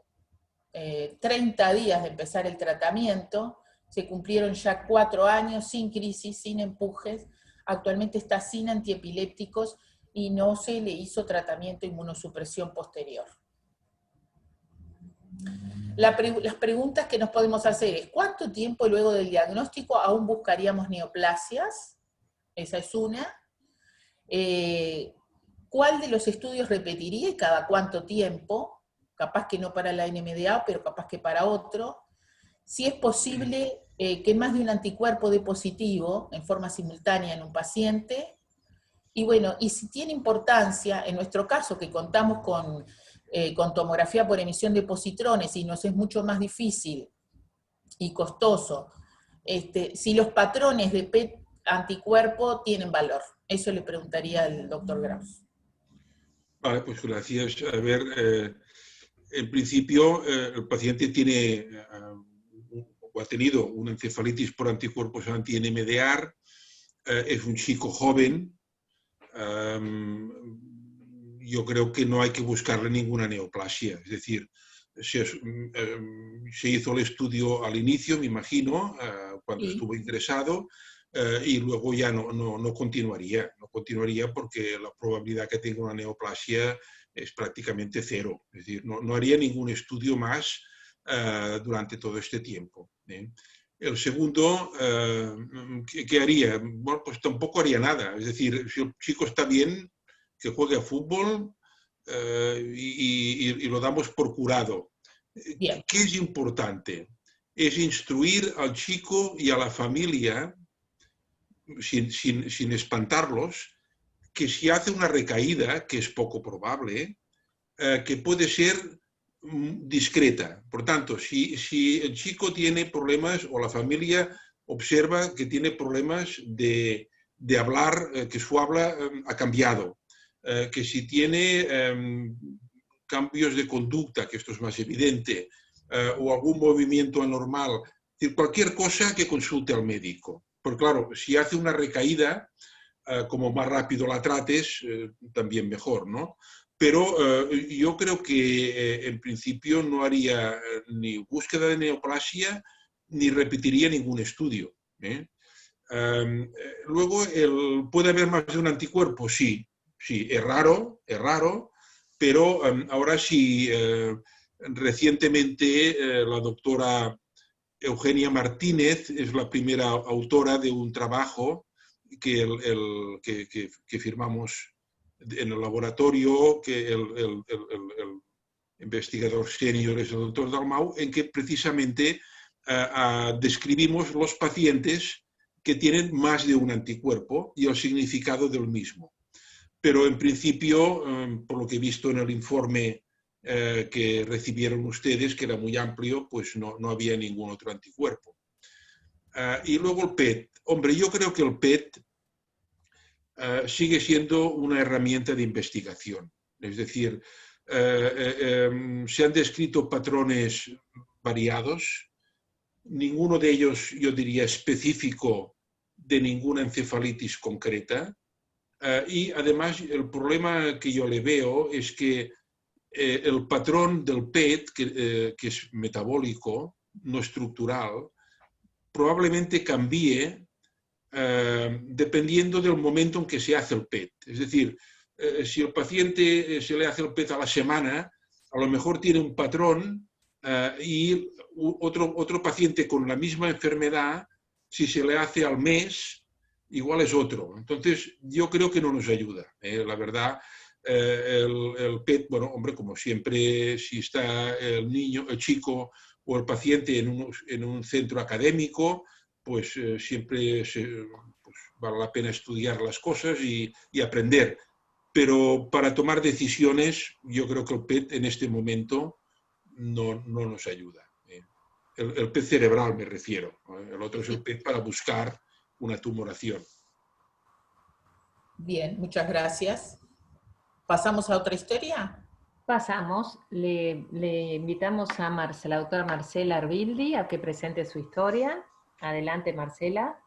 30 días de empezar el tratamiento, se cumplieron ya 4 años sin crisis, sin empujes, actualmente está sin antiepilépticos y no se le hizo tratamiento de inmunosupresión posterior. Las preguntas que nos podemos hacer es, ¿cuánto tiempo luego del diagnóstico aún buscaríamos neoplasias? Esa es una. ¿Cuál de los estudios repetiría y cada cuánto tiempo? Capaz que no para la NMDA, pero capaz que para otro. Si es posible que más de un anticuerpo dé positivo en forma simultánea en un paciente. Y bueno, y si tiene importancia, en nuestro caso que contamos con tomografía por emisión de positrones y nos es mucho más difícil y costoso, si los patrones de PET anticuerpo tienen valor. Eso le preguntaría al doctor Graus. Vale, pues gracias. A ver, en principio el paciente tiene o ha tenido una encefalitis por anticuerpos anti-NMDA, es un chico joven, yo creo que no hay que buscarle ninguna neoplasia, es decir, se hizo el estudio al inicio, me imagino, cuando estuvo ingresado, y luego ya no continuaría porque la probabilidad que tenga una neoplasia es prácticamente cero, es decir, no haría ningún estudio más durante todo este tiempo. El segundo, ¿qué haría? Bueno, pues tampoco haría nada, es decir, si el chico está bien, que juegue a fútbol y lo damos por curado. Bien. ¿Qué es importante? Es instruir al chico y a la familia, sin espantarlos, que si hace una recaída, que es poco probable, que puede ser discreta. Por tanto, si el chico tiene problemas o la familia observa que tiene problemas de hablar, que su habla ha cambiado, que si tiene cambios de conducta, que esto es más evidente, o algún movimiento anormal, cualquier cosa que consulte al médico. Porque claro, si hace una recaída, como más rápido la trates, también mejor, ¿no? Pero yo creo que en principio no haría ni búsqueda de neoplasia ni repetiría ningún estudio. Luego, ¿puede haber más de un anticuerpo? Sí, sí, es raro, pero ahora sí, recientemente la doctora Eugenia Martínez es la primera autora de un trabajo que firmamos en el laboratorio, que el investigador senior es el doctor Dalmau, en que precisamente describimos los pacientes que tienen más de un anticuerpo y el significado del mismo. Pero en principio, por lo que he visto en el informe que recibieron ustedes, que era muy amplio, pues no había ningún otro anticuerpo. Y luego el PET. Hombre, yo creo que el PET sigue siendo una herramienta de investigación. Es decir, se han descrito patrones variados, ninguno de ellos, yo diría, específico de ninguna encefalitis concreta. Y además el problema que yo le veo es que el patrón del PET, que es metabólico, no estructural, probablemente cambie dependiendo del momento en que se hace el PET. Es decir, si el paciente se le hace el PET a la semana, a lo mejor tiene un patrón y otro paciente con la misma enfermedad, si se le hace al mes, igual es otro. Entonces, yo creo que no nos ayuda. La verdad, el PET, bueno, hombre, como siempre, si está el niño, el chico o el paciente en un centro académico, pues siempre pues, vale la pena estudiar las cosas y aprender. Pero para tomar decisiones, yo creo que el PET en este momento no nos ayuda. El PET cerebral me refiero. El otro es el PET para buscar una tumoración. Bien, muchas gracias. ¿Pasamos a otra historia? Pasamos, le invitamos a la doctora Marcela Arbildi a que presente su historia. Adelante, Marcela.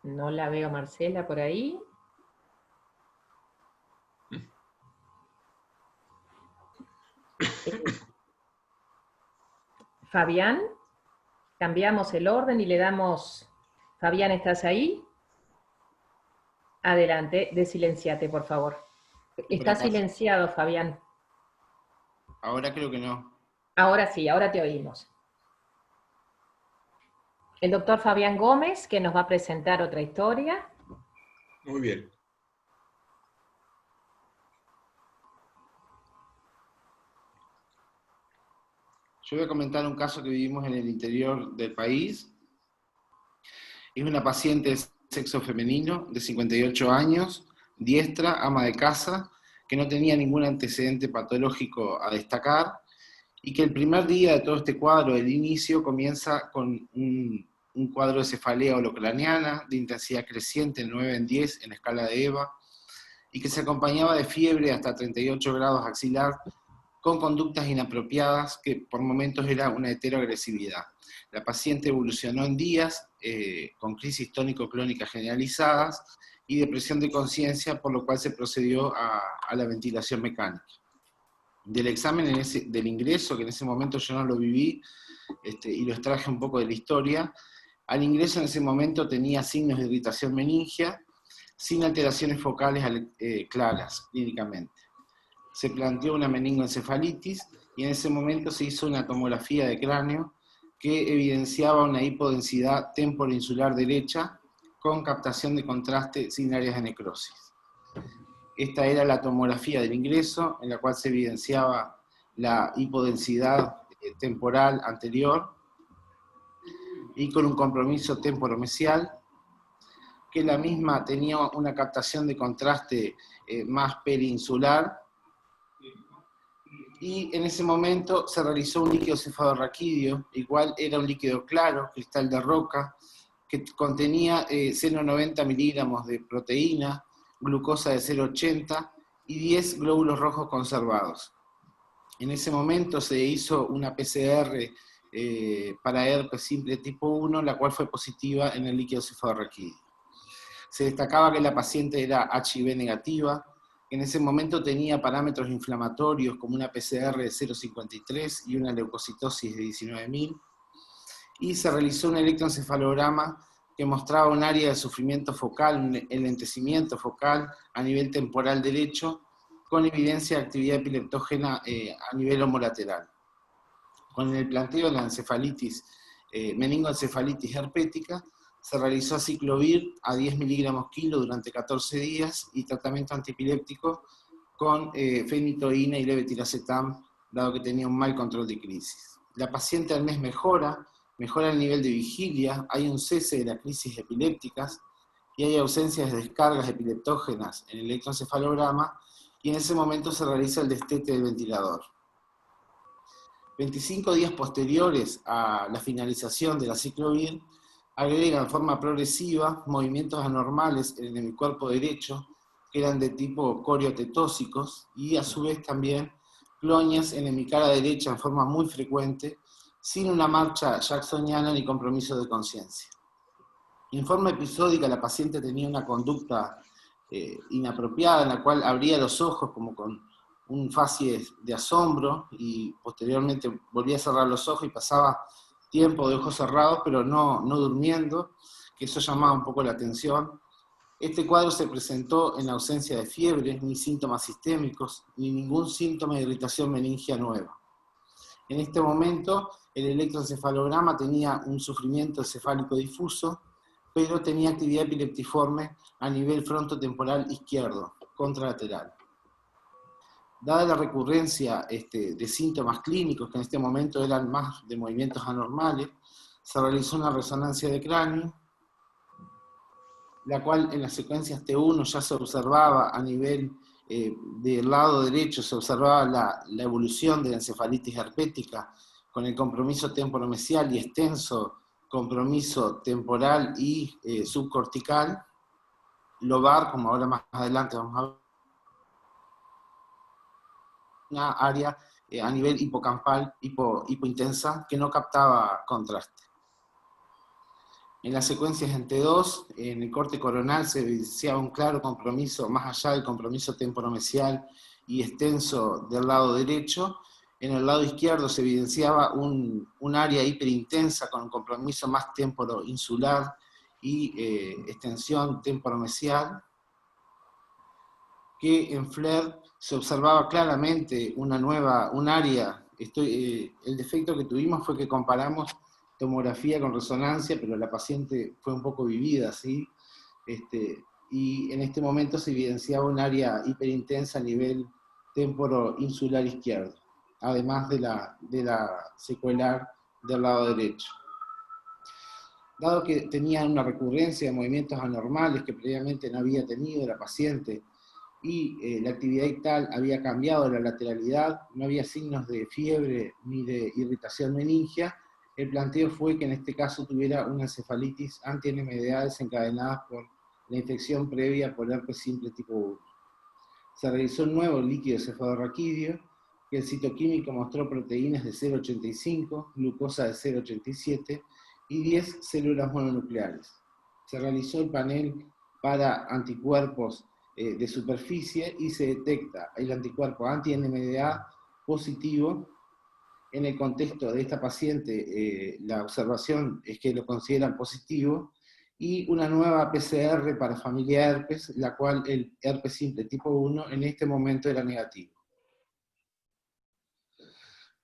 No la veo, Marcela, por ahí. Fabián, cambiamos el orden y le damos... Fabián, ¿estás ahí? Adelante, desilenciate, por favor. Está silenciado, Fabián. Ahora creo que no. Ahora sí, ahora te oímos. El doctor Fabián Gómez, que nos va a presentar otra historia. Muy bien. Yo voy a comentar un caso que vivimos en el interior del país. Es una paciente de sexo femenino de 58 años, diestra, ama de casa, que no tenía ningún antecedente patológico a destacar y que el primer día de todo este cuadro, el inicio, comienza con un cuadro de cefalea holocraniana de intensidad creciente, 9 en 10 en escala de EVA, y que se acompañaba de fiebre hasta 38 grados axilar, con conductas inapropiadas que por momentos era una heteroagresividad. La paciente evolucionó en días con crisis tónico-clónicas generalizadas y depresión de conciencia, por lo cual se procedió a la ventilación mecánica. Del examen del ingreso, que en ese momento yo no lo viví, y lo extraje un poco de la historia, al ingreso en ese momento tenía signos de irritación meningia, sin alteraciones focales claras clínicamente. Se planteó una meningoencefalitis y en ese momento se hizo una tomografía de cráneo que evidenciaba una hipodensidad temporoinsular derecha con captación de contraste sin áreas de necrosis. Esta era la tomografía del ingreso, en la cual se evidenciaba la hipodensidad temporal anterior. y con un compromiso temporomesial, que la misma tenía una captación de contraste más perinsular, y en ese momento se realizó un líquido cefalorraquídeo, igual era un líquido claro, cristal de roca, que contenía 0,90 miligramos de proteína, glucosa de 0,80 y 10 glóbulos rojos conservados. En ese momento se hizo una PCR para herpes simple tipo 1, la cual fue positiva en el líquido cefalorraquídeo. Se destacaba que la paciente era HIV negativa, que en ese momento tenía parámetros inflamatorios como una PCR de 0,53 y una leucocitosis de 19.000, y se realizó un electroencefalograma que mostraba un área de sufrimiento focal, un enlentecimiento focal a nivel temporal derecho, con evidencia de actividad epileptógena a nivel homolateral. Con el planteo de la encefalitis, meningoencefalitis herpética, se realizó aciclovir a 10 miligramos kilo durante 14 días y tratamiento antiepiléptico con fenitoína y levetiracetam, dado que tenía un mal control de crisis. La paciente al mes mejora el nivel de vigilia, hay un cese de las crisis epilépticas y hay ausencias de descargas epileptógenas en el electroencefalograma, y en ese momento se realiza el destete del ventilador. 25 días posteriores a la finalización de la aciclovir, agregan en forma progresiva movimientos anormales en el hemicuerpo derecho, que eran de tipo coriotetósicos, y a su vez también clonias en hemicara derecha en forma muy frecuente, sin una marcha jacksoniana ni compromiso de conciencia. En forma episódica la paciente tenía una conducta inapropiada, en la cual abría los ojos como con un facies de asombro, y posteriormente volvía a cerrar los ojos y pasaba tiempo de ojos cerrados, pero no durmiendo, que eso llamaba un poco la atención. Este cuadro se presentó en ausencia de fiebre, ni síntomas sistémicos, ni ningún síntoma de irritación meningia nueva. En este momento, el electroencefalograma tenía un sufrimiento cefálico difuso, pero tenía actividad epileptiforme a nivel frontotemporal izquierdo, contralateral. Dada la recurrencia de síntomas clínicos, que en este momento eran más de movimientos anormales, se realizó una resonancia de cráneo, la cual en las secuencias T1 ya se observaba a nivel del lado derecho, se observaba la evolución de la encefalitis herpética con el compromiso temporomesial y extenso compromiso temporal y subcortical, lobar, como ahora más adelante vamos a ver, una área a nivel hipocampal, hipointensa, que no captaba contraste. En las secuencias en T2, en el corte coronal se evidenciaba un claro compromiso, más allá del compromiso temporomesial y extenso del lado derecho. En el lado izquierdo se evidenciaba un área hiperintensa con un compromiso más temporoinsular y extensión temporomesial, que en FLAIR se observaba claramente un área. El defecto que tuvimos fue que comparamos tomografía con resonancia, pero la paciente fue un poco vivida, ¿sí? Y en este momento se evidenciaba un área hiperintensa a nivel temporoinsular izquierdo, además de la secuelar del lado derecho. Dado que tenía una recurrencia de movimientos anormales que previamente no había tenido la paciente, y la actividad ictal había cambiado la lateralidad, no había signos de fiebre ni de irritación meningia, el planteo fue que en este caso tuviera una encefalitis anti-NMDA desencadenada por la infección previa por herpes simple tipo 1. Se realizó un nuevo líquido cefalorraquídeo, que el citoquímico mostró proteínas de 0,85, glucosa de 0,87 y 10 células mononucleares. Se realizó el panel para anticuerpos de superficie y se detecta el anticuerpo anti-NMDA positivo. En el contexto de esta paciente, la observación es que lo consideran positivo, y una nueva PCR para familia herpes, la cual el herpes simple tipo 1 en este momento era negativo.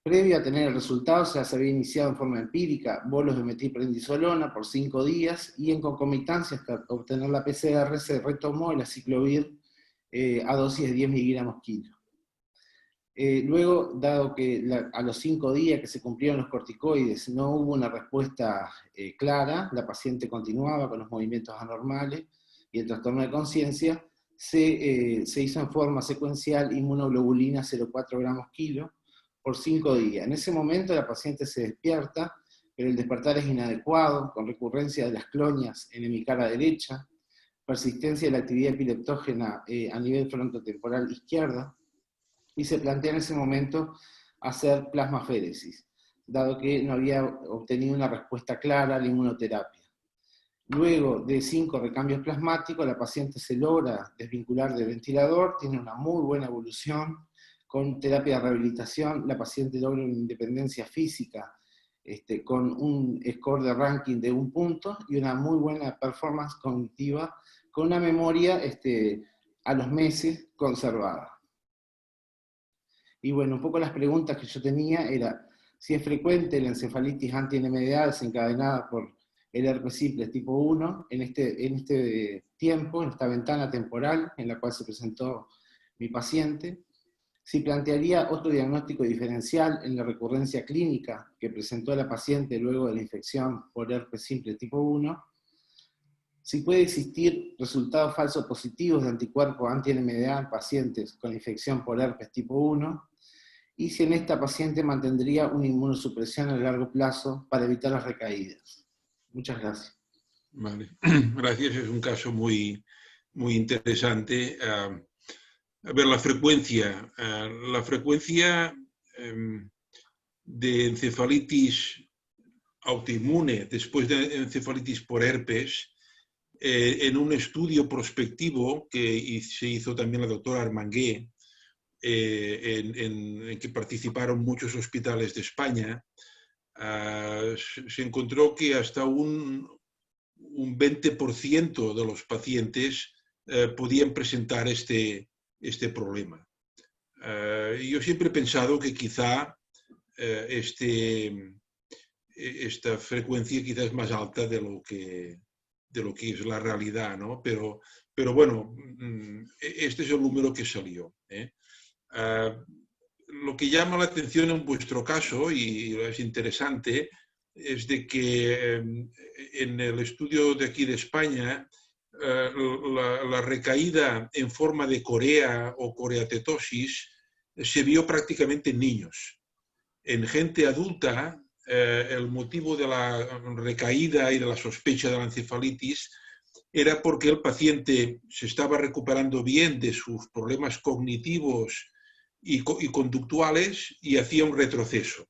Previo a tener el resultado, se había iniciado en forma empírica bolos de metilprednisolona por 5 días, y en concomitancia hasta obtener la PCR se retomó el aciclovir a dosis de 10 miligramos kilo. Luego, dado que a los 5 días que se cumplieron los corticoides no hubo una respuesta clara, la paciente continuaba con los movimientos anormales y el trastorno de conciencia, se hizo en forma secuencial inmunoglobulina 0,4 gramos kilo por 5 días. En ese momento la paciente se despierta, pero el despertar es inadecuado, con recurrencia de las clonias en hemicara derecha, persistencia de la actividad epileptógena a nivel frontotemporal izquierda, y se plantea en ese momento hacer plasmaféresis, dado que no había obtenido una respuesta clara a la inmunoterapia. Luego de 5 recambios plasmáticos, la paciente se logra desvincular del ventilador, tiene una muy buena evolución, con terapia de rehabilitación, la paciente logra una independencia física, con un score de ranking de 1 punto, y una muy buena performance cognitiva, con una memoria a los meses conservada. Y bueno, un poco las preguntas que yo tenía era si es frecuente la encefalitis anti-NMDA desencadenada por el herpes simple tipo 1 en este tiempo, en esta ventana temporal en la cual se presentó mi paciente, si plantearía otro diagnóstico diferencial en la recurrencia clínica que presentó la paciente luego de la infección por herpes simple tipo 1, si puede existir resultados falsos positivos de anticuerpos anti-NMDA en pacientes con infección por herpes tipo 1, y si en esta paciente mantendría una inmunosupresión a largo plazo para evitar las recaídas. Muchas gracias. Vale, gracias. Es un caso muy interesante. A ver, la frecuencia de encefalitis autoinmune después de encefalitis por herpes, en un estudio prospectivo que se hizo también la doctora Armangué, en que participaron muchos hospitales de España, se encontró que hasta un 20% de los pacientes podían presentar este problema. Yo siempre he pensado que quizá esta frecuencia quizás es más alta de lo que es la realidad, ¿no? Pero bueno, este es el número que salió, ¿eh? Lo que llama la atención en vuestro caso, y es interesante, es de que en el estudio de aquí de España, la recaída en forma de corea o coreatetosis se vio prácticamente en niños. En gente adulta, el motivo de la recaída y de la sospecha de la encefalitis era porque el paciente se estaba recuperando bien de sus problemas cognitivos y conductuales y hacía un retroceso,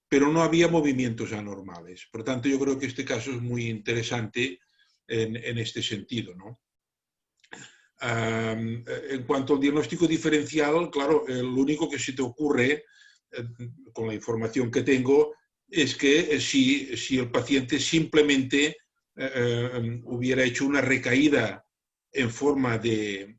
pero no había movimientos anormales. Por tanto, yo creo que este caso es muy interesante en este sentido, ¿no? En cuanto al diagnóstico diferencial, claro, lo único que se te ocurre, con la información que tengo, es que si el paciente simplemente hubiera hecho una recaída en forma de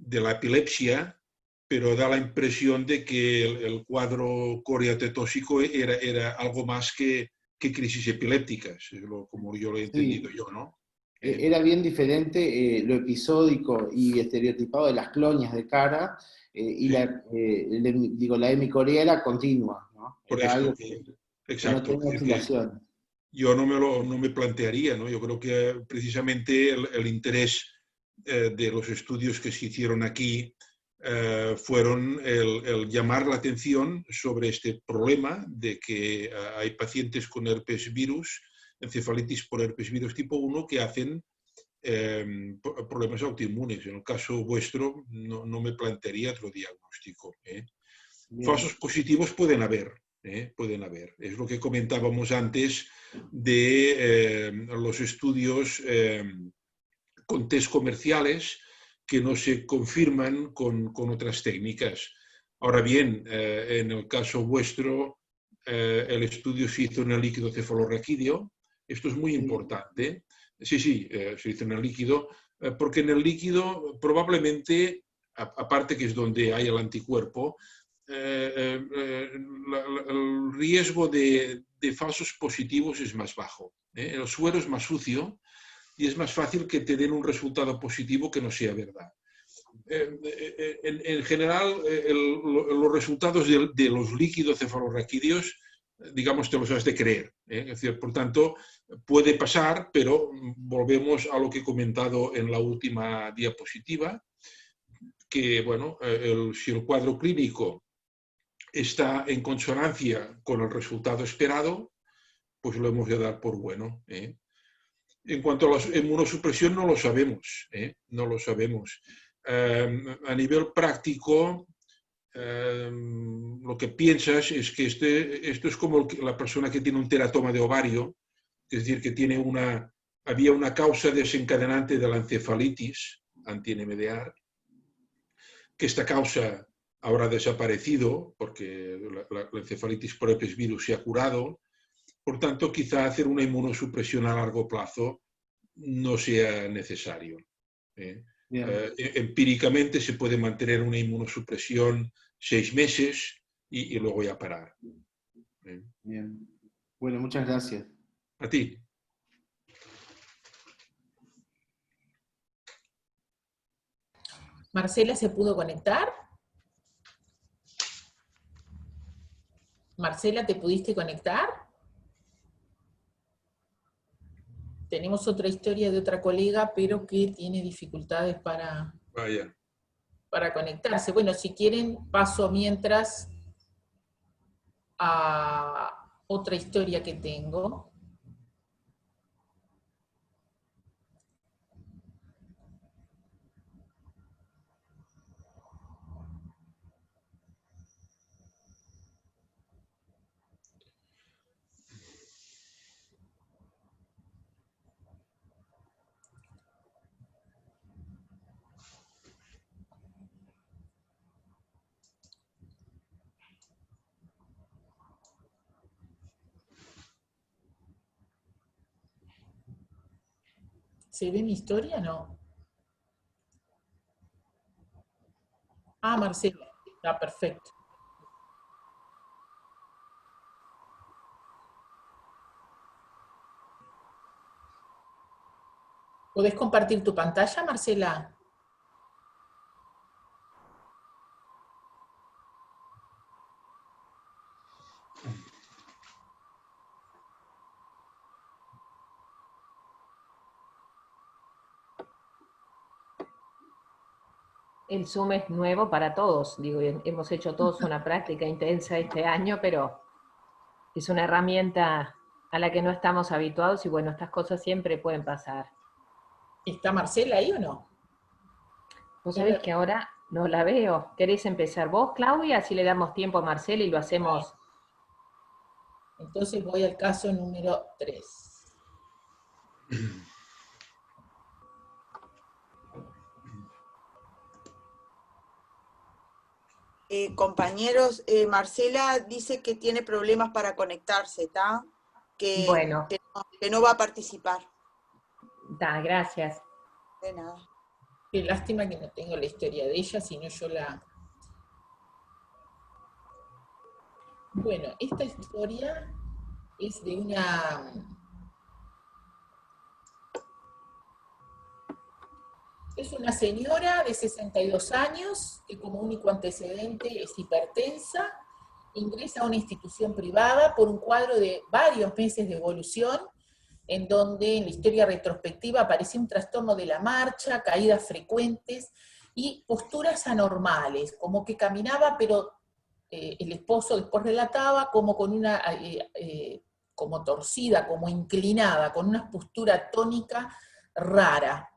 la epilepsia, pero da la impresión de que el cuadro coreatetósico era algo más que crisis epilépticas, como yo lo he entendido yo, ¿no? Era bien diferente lo episódico y estereotipado de las clonias de cara, y la hemicorea era continua, ¿no? Por era eso, algo que exacto. no tenía oscilación. Yo no me plantearía, ¿no? Yo creo que precisamente el interés de los estudios que se hicieron aquí fueron el llamar la atención sobre este problema de que hay pacientes con herpes virus, encefalitis por herpes virus tipo 1, que hacen problemas autoinmunes. En el caso vuestro no me plantearía otro diagnóstico, ¿eh? Falsos positivos pueden haber. Pueden haber. Es lo que comentábamos antes de los estudios con test comerciales que no se confirman con otras técnicas. Ahora bien, en el caso vuestro, el estudio se hizo en el líquido cefalorraquídeo. Esto es muy importante. Sí, se hizo en el líquido, porque en el líquido probablemente, aparte que es donde hay el anticuerpo, el riesgo de falsos positivos es más bajo. El suero es más sucio y es más fácil que te den un resultado positivo que no sea verdad. En general, los resultados de los líquidos cefalorraquídeos, digamos, te los has de creer. Es decir, por tanto, puede pasar, pero volvemos a lo que he comentado en la última diapositiva, que, bueno, si el cuadro clínico está en consonancia con el resultado esperado, pues lo hemos de dar por bueno. En cuanto a la inmunosupresión, no lo sabemos. No lo sabemos. A nivel práctico, lo que piensas es que esto es como la persona que tiene un teratoma de ovario, es decir, que había una causa desencadenante de la encefalitis anti-NMDA, que esta causa habrá desaparecido porque la encefalitis por herpes virus se ha curado. Por tanto, quizá hacer una inmunosupresión a largo plazo no sea necesario. Empíricamente se puede mantener una inmunosupresión 6 meses y luego ya parar. Bien. Bueno, muchas gracias. A ti. ¿Marcela se pudo conectar? Marcela, ¿te pudiste conectar? Tenemos otra historia de otra colega, pero que tiene dificultades para conectarse. Bueno, si quieren, paso mientras a otra historia que tengo. ¿Se ve mi historia? No. Ah, Marcela. Está perfecto. ¿Podés compartir tu pantalla, Marcela? El Zoom es nuevo para todos, digo, hemos hecho todos una práctica intensa este año, pero es una herramienta a la que no estamos habituados y bueno, estas cosas siempre pueden pasar. ¿Está Marcela ahí o no? Vos sabés que ahora no la veo. ¿Querés empezar vos, Claudia? Así le damos tiempo a Marcela y lo hacemos. Entonces voy al caso número 3. Compañeros, Marcela dice que tiene problemas para conectarse, ¿está? Bueno. Que no va a participar. Da, gracias. De nada. Qué lástima que no tengo la historia de ella, sino yo la... Bueno, esta historia es de una... Es una señora de 62 años que como único antecedente es hipertensa, ingresa a una institución privada por un cuadro de varios meses de evolución, en donde en la historia retrospectiva aparecía un trastorno de la marcha, caídas frecuentes y posturas anormales, como que caminaba, pero el esposo después relataba como con una, como torcida, como inclinada, con una postura tónica rara.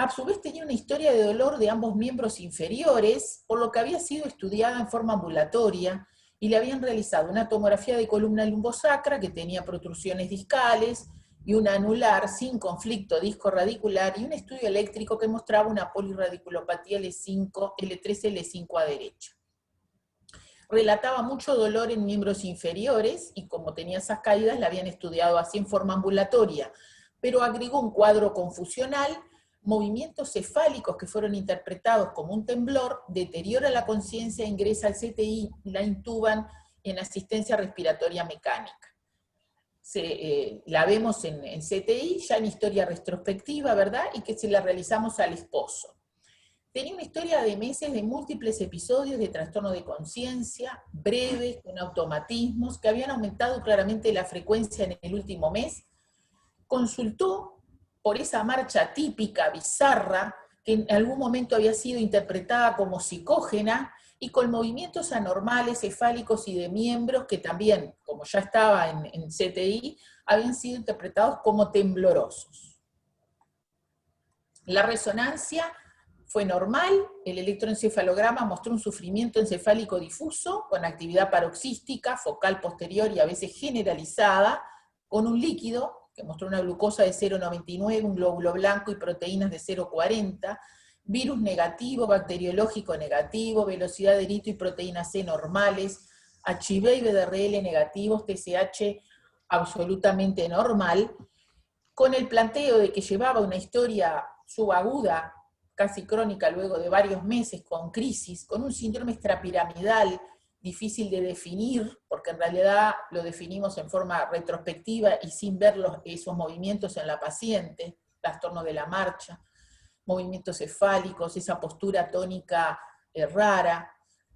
A su vez tenía una historia de dolor de ambos miembros inferiores, por lo que había sido estudiada en forma ambulatoria, y le habían realizado una tomografía de columna lumbosacra que tenía protrusiones discales, y una anular sin conflicto disco-radicular, y un estudio eléctrico que mostraba una polirradiculopatía L3-L5 a derecha. Relataba mucho dolor en miembros inferiores, y como tenía esas caídas, la habían estudiado así en forma ambulatoria, pero agregó un cuadro confusional, movimientos cefálicos que fueron interpretados como un temblor, deteriora la conciencia, ingresa al CTI, la intuban en asistencia respiratoria mecánica. La vemos en CTI, ya en historia retrospectiva, ¿verdad? Y que se la realizamos al esposo. Tenía una historia de meses de múltiples episodios de trastorno de conciencia, breves, con automatismos, que habían aumentado claramente la frecuencia en el último mes. Consultó por esa marcha típica, bizarra, que en algún momento había sido interpretada como psicógena, y con movimientos anormales, cefálicos y de miembros, que también, como ya estaba en CTI, habían sido interpretados como temblorosos. La resonancia fue normal, el electroencefalograma mostró un sufrimiento encefálico difuso, con actividad paroxística, focal posterior y a veces generalizada, con un líquido que mostró una glucosa de 0,99, un glóbulo blanco y proteínas de 0,40, virus negativo, bacteriológico negativo, velocidad de erito y proteína C normales, HIV y BDRL negativos, TSH absolutamente normal, con el planteo de que llevaba una historia subaguda, casi crónica luego de varios meses, con crisis, con un síndrome extrapiramidal difícil de definir, porque en realidad lo definimos en forma retrospectiva y sin ver esos movimientos en la paciente, trastorno de la marcha, movimientos cefálicos, esa postura tónica rara,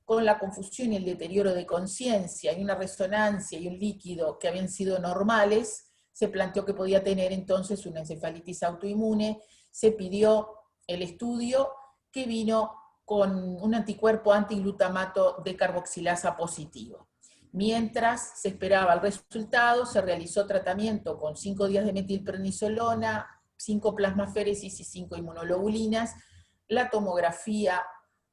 con la confusión y el deterioro de conciencia, y una resonancia y un líquido que habían sido normales, se planteó que podía tener entonces una encefalitis autoinmune, se pidió el estudio, que vino con un anticuerpo antiglutamato de carboxilasa positivo. Mientras se esperaba el resultado, se realizó tratamiento con 5 días de metilprednisolona, 5 plasmaféresis y 5 inmunoglobulinas. La tomografía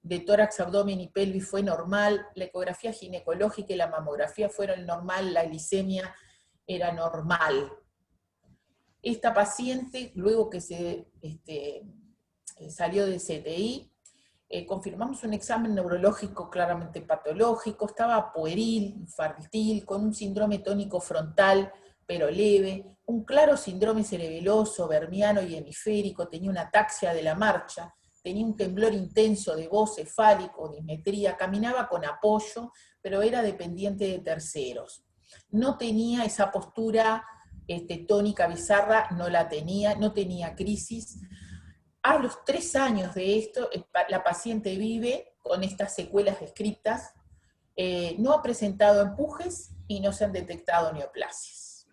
de tórax, abdomen y pelvis fue normal, la ecografía ginecológica y la mamografía fueron normal, la glicemia era normal. Esta paciente, luego que se salió de CTI, confirmamos un examen neurológico claramente patológico, estaba pueril, infantil, con un síndrome tónico frontal, pero leve, un claro síndrome cerebeloso, vermiano y hemisférico, tenía una ataxia de la marcha, tenía un temblor intenso de voz, cefálico, dismetría, caminaba con apoyo, pero era dependiente de terceros. No tenía esa postura tónica bizarra, no la tenía, no tenía crisis. A los 3 años de esto, la paciente vive con estas secuelas descritas, no ha presentado empujes y no se han detectado neoplasias.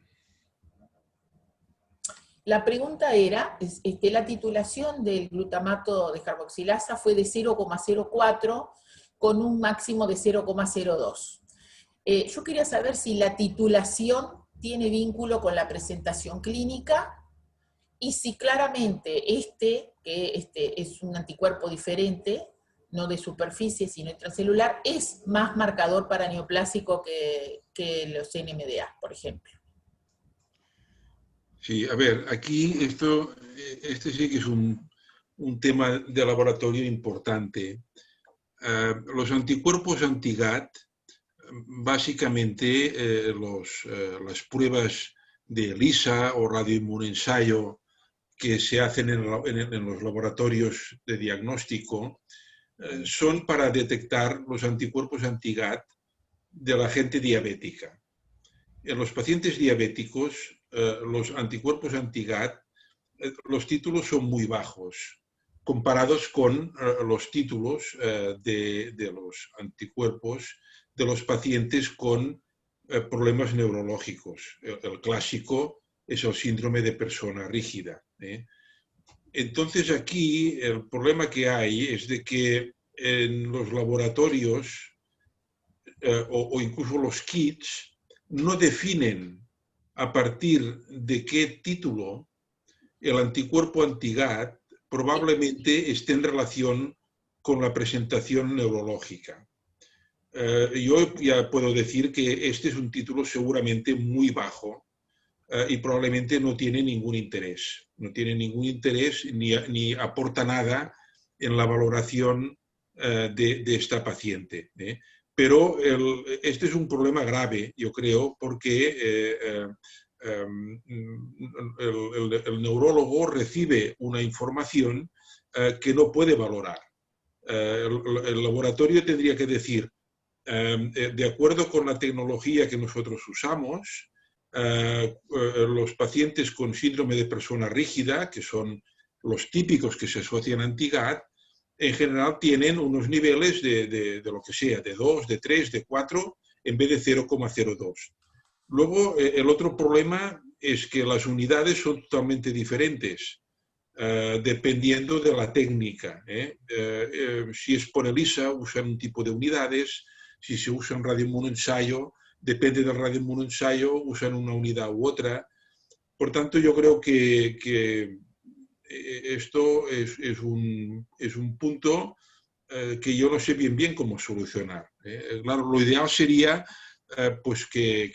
La pregunta era, la titulación del glutamato de carboxilasa fue de 0,04 con un máximo de 0,02. Yo quería saber si la titulación tiene vínculo con la presentación clínica, y si claramente que es un anticuerpo diferente, no de superficie sino intracelular, es más marcador para neoplásico que los NMDA, por ejemplo. Sí, a ver, aquí este sí que es un tema de laboratorio importante. Los anticuerpos anti-GAT, básicamente las pruebas de ELISA o radioinmunensayo que se hacen en los laboratorios de diagnóstico, son para detectar los anticuerpos anti-GAT de la gente diabética. En los pacientes diabéticos, los anticuerpos anti-GAT, los títulos son muy bajos, comparados con los títulos de los anticuerpos de los pacientes con problemas neurológicos. El clásico es el síndrome de persona rígida. Entonces aquí el problema que hay es de que en los laboratorios o incluso los kits no definen a partir de qué título el anticuerpo anti-GAT probablemente esté en relación con la presentación neurológica. Yo ya puedo decir que este es un título seguramente muy bajo y probablemente no tiene ningún interés. No tiene ningún interés ni aporta nada en la valoración de esta paciente. Pero este es un problema grave, yo creo, porque el neurólogo recibe una información que no puede valorar. El laboratorio tendría que decir, de acuerdo con la tecnología que nosotros usamos, los pacientes con síndrome de persona rígida, que son los típicos que se asocian a anti-GAT, en general tienen unos niveles de lo que sea, de 2, de 3, de 4, en vez de 0,02. Luego, el otro problema es que las unidades son totalmente diferentes, dependiendo de la técnica. Si es por ELISA, usan un tipo de unidades. Si se usa un radioinmunoensayo, depende del radioinmunoensayo, usan una unidad u otra. Por tanto, yo creo que esto es un punto que yo no sé bien cómo solucionar. Claro, lo ideal sería pues que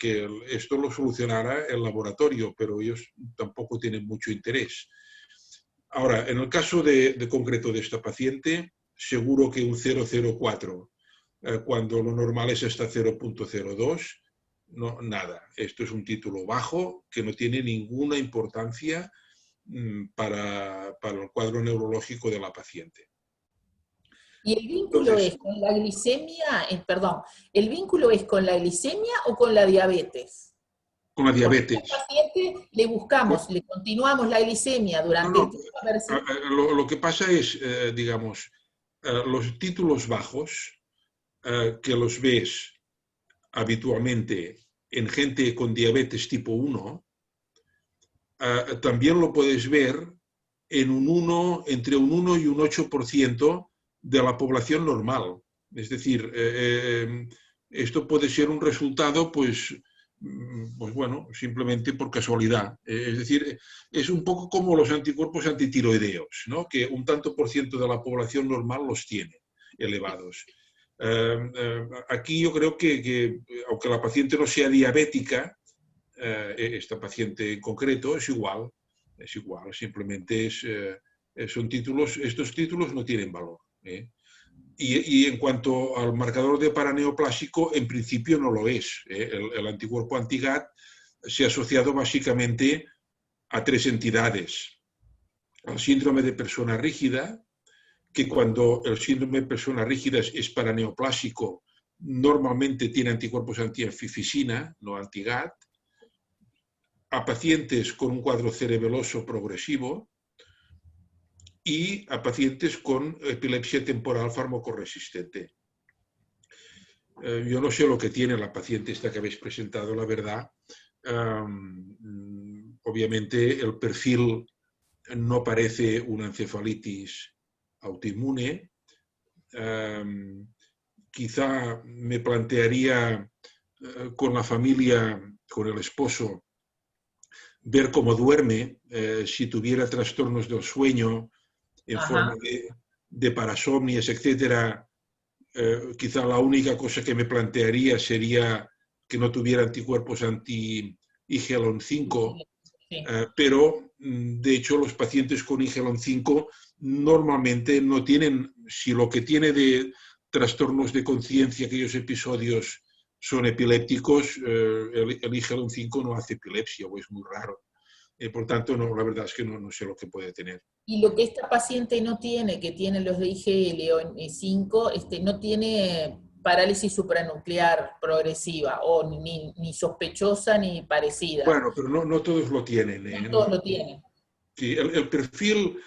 esto lo solucionara el laboratorio, pero ellos tampoco tienen mucho interés. Ahora, en el caso de concreto de esta paciente, seguro que un 0,04, cuando lo normal es hasta 0,02, no, nada. Esto es un título bajo que no tiene ninguna importancia para el cuadro neurológico de la paciente. ¿Y el vínculo es con la glicemia, el vínculo es con la glicemia o con la diabetes? Con la diabetes. Porque a este paciente le buscamos, le continuamos la glicemia durante el tiempo. A ver si... Lo que pasa es, digamos, los títulos bajos, que los ves habitualmente en gente con diabetes tipo 1, también lo puedes ver en entre un 1 y un 8% de la población normal. Es decir, esto puede ser un resultado, pues bueno, simplemente por casualidad. Es decir, es un poco como los anticuerpos antitiroideos, ¿no? Que un tanto por ciento de la población normal los tiene elevados. Aquí yo creo que aunque la paciente no sea diabética, esta paciente en concreto es igual, simplemente son títulos, estos títulos no tienen valor. Y en cuanto al marcador de paraneoplásico, en principio no lo es. El anticuerpo anti-GAT se ha asociado básicamente a 3 entidades. Al síndrome de persona rígida, que cuando el síndrome de persona rígida es paraneoplásico, normalmente tiene anticuerpos anti-anfifisina, no anti-GAT, a pacientes con un cuadro cerebeloso progresivo y a pacientes con epilepsia temporal farmacoresistente. Yo no sé lo que tiene la paciente esta que habéis presentado, la verdad. Obviamente el perfil no parece una encefalitis autoinmune. Quizá me plantearía con la familia, con el esposo, ver cómo duerme, si tuviera trastornos del sueño en forma de parasomnias, etc. Quizá la única cosa que me plantearía sería que no tuviera anticuerpos anti-IGLON5, pero de hecho los pacientes con IGLON5 normalmente no tienen, si lo que tiene de trastornos de conciencia, aquellos episodios son epilépticos, el IGLON5 no hace epilepsia o es muy raro. Por tanto, no, la verdad es que no sé lo que puede tener. Y lo que esta paciente no tiene, que tiene los de IGL5, no tiene parálisis supranuclear progresiva, o ni sospechosa ni parecida. Bueno, pero no todos lo tienen. No todos lo tienen. Sí, el perfil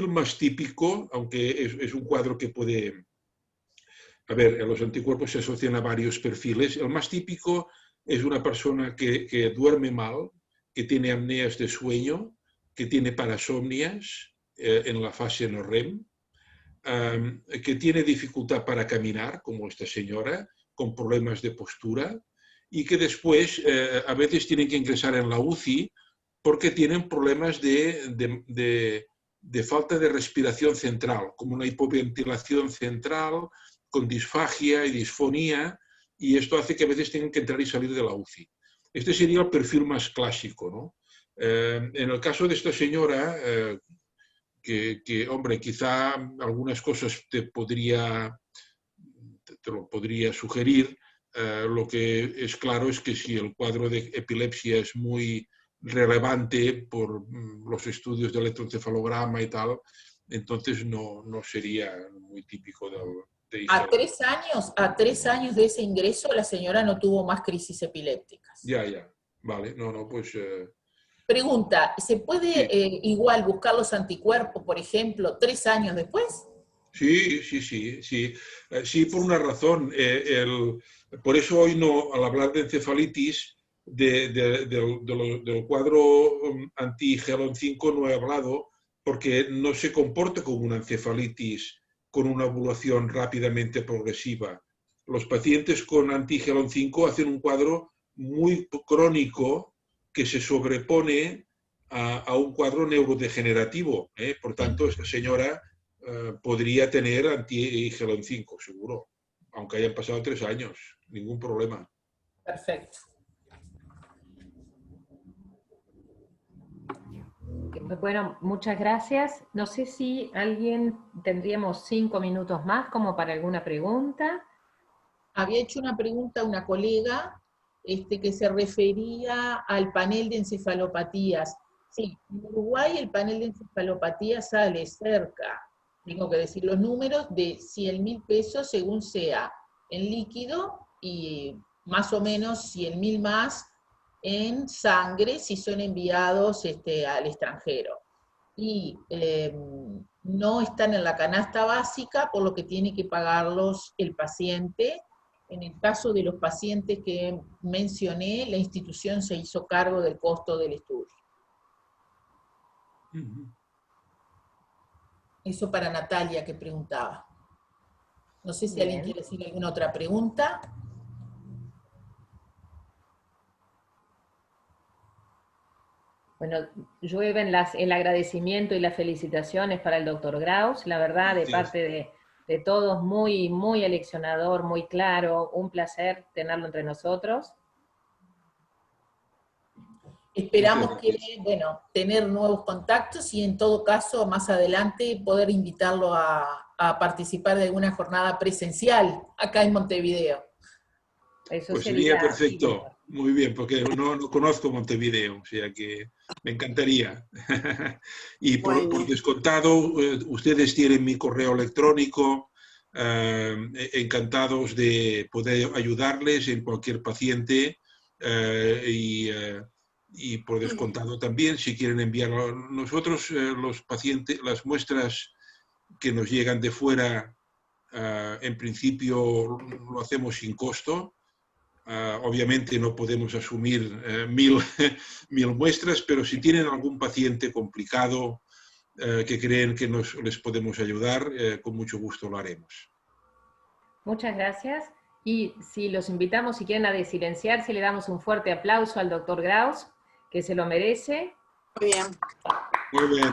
más típico, aunque es un cuadro que puede... A ver, los anticuerpos se asocian a varios perfiles. El más típico es una persona que duerme mal, que tiene apneas de sueño, que tiene parasomnias en la fase no REM, que tiene dificultad para caminar, como esta señora, con problemas de postura, y que después a veces tienen que ingresar en la UCI porque tienen problemas de falta de respiración central, como una hipoventilación central, con disfagia y disfonía, y esto hace que a veces tengan que entrar y salir de la UCI. Este sería el perfil más clásico, ¿no? En el caso de esta señora, hombre, quizá algunas cosas te lo podría sugerir. Lo que es claro es que si el cuadro de epilepsia es muy relevante por los estudios de electroencefalograma y tal, entonces no sería muy típico de a 3 años de ese ingreso, la señora no tuvo más crisis epilépticas. Ya, vale, pues Pregunta, ¿se puede igual buscar los anticuerpos, por ejemplo, 3 años después? Sí. Sí, por una razón. Por eso hoy no, al hablar de encefalitis, del cuadro anti-Gelon 5 no he hablado, porque no se comporta como una encefalitis con una evolución rápidamente progresiva. Los pacientes con anti-Gelon 5 hacen un cuadro muy crónico que se sobrepone a un cuadro neurodegenerativo. Por tanto, esta señora podría tener anti-Gelon 5, seguro, aunque hayan pasado 3 años, ningún problema. Perfecto. Bueno, muchas gracias. No sé si tendríamos 5 minutos más como para alguna pregunta. Había hecho una pregunta a una colega que se refería al panel de encefalopatías. Sí, en Uruguay el panel de encefalopatías sale cerca, tengo que decir los números, de 100.000 pesos según sea en líquido y más o menos 100.000 más en sangre si son enviados al extranjero. Y no están en la canasta básica, por lo que tiene que pagarlos el paciente. En el caso de los pacientes que mencioné, la institución se hizo cargo del costo del estudio. Eso para Natalia, que preguntaba. No sé si alguien quiere decir alguna otra pregunta. Bueno, llueven el agradecimiento y las felicitaciones para el doctor Graus, la verdad, de parte de todos, muy, muy aleccionador, muy claro, un placer tenerlo entre nosotros. Esperamos tener nuevos contactos y en todo caso, más adelante, poder invitarlo a participar de alguna jornada presencial acá en Montevideo. Eso pues sería perfecto, muy bien, porque no conozco Montevideo, o sea que me encantaría. Y por descontado, ustedes tienen mi correo electrónico, encantados de poder ayudarles en cualquier paciente, y por descontado también, si quieren enviarlo. Nosotros, los pacientes, las muestras que nos llegan de fuera, en principio lo hacemos sin costo. Obviamente no podemos asumir 1000 muestras, pero si tienen algún paciente complicado que creen que les podemos ayudar, con mucho gusto lo haremos. Muchas gracias. Y si los invitamos, si quieren, a desilenciarse, le damos un fuerte aplauso al doctor Graus, que se lo merece. Muy bien. Muy bien.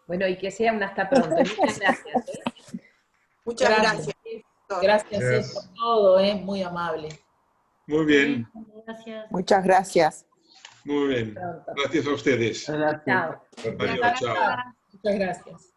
Bueno, y que sea un hasta pronto. Muchas gracias. Muchas gracias. Gracias por todo, muy amable. Muy bien. Gracias. Muchas gracias. Muy bien. Gracias a ustedes. Chao. Adiós, chao. Muchas gracias.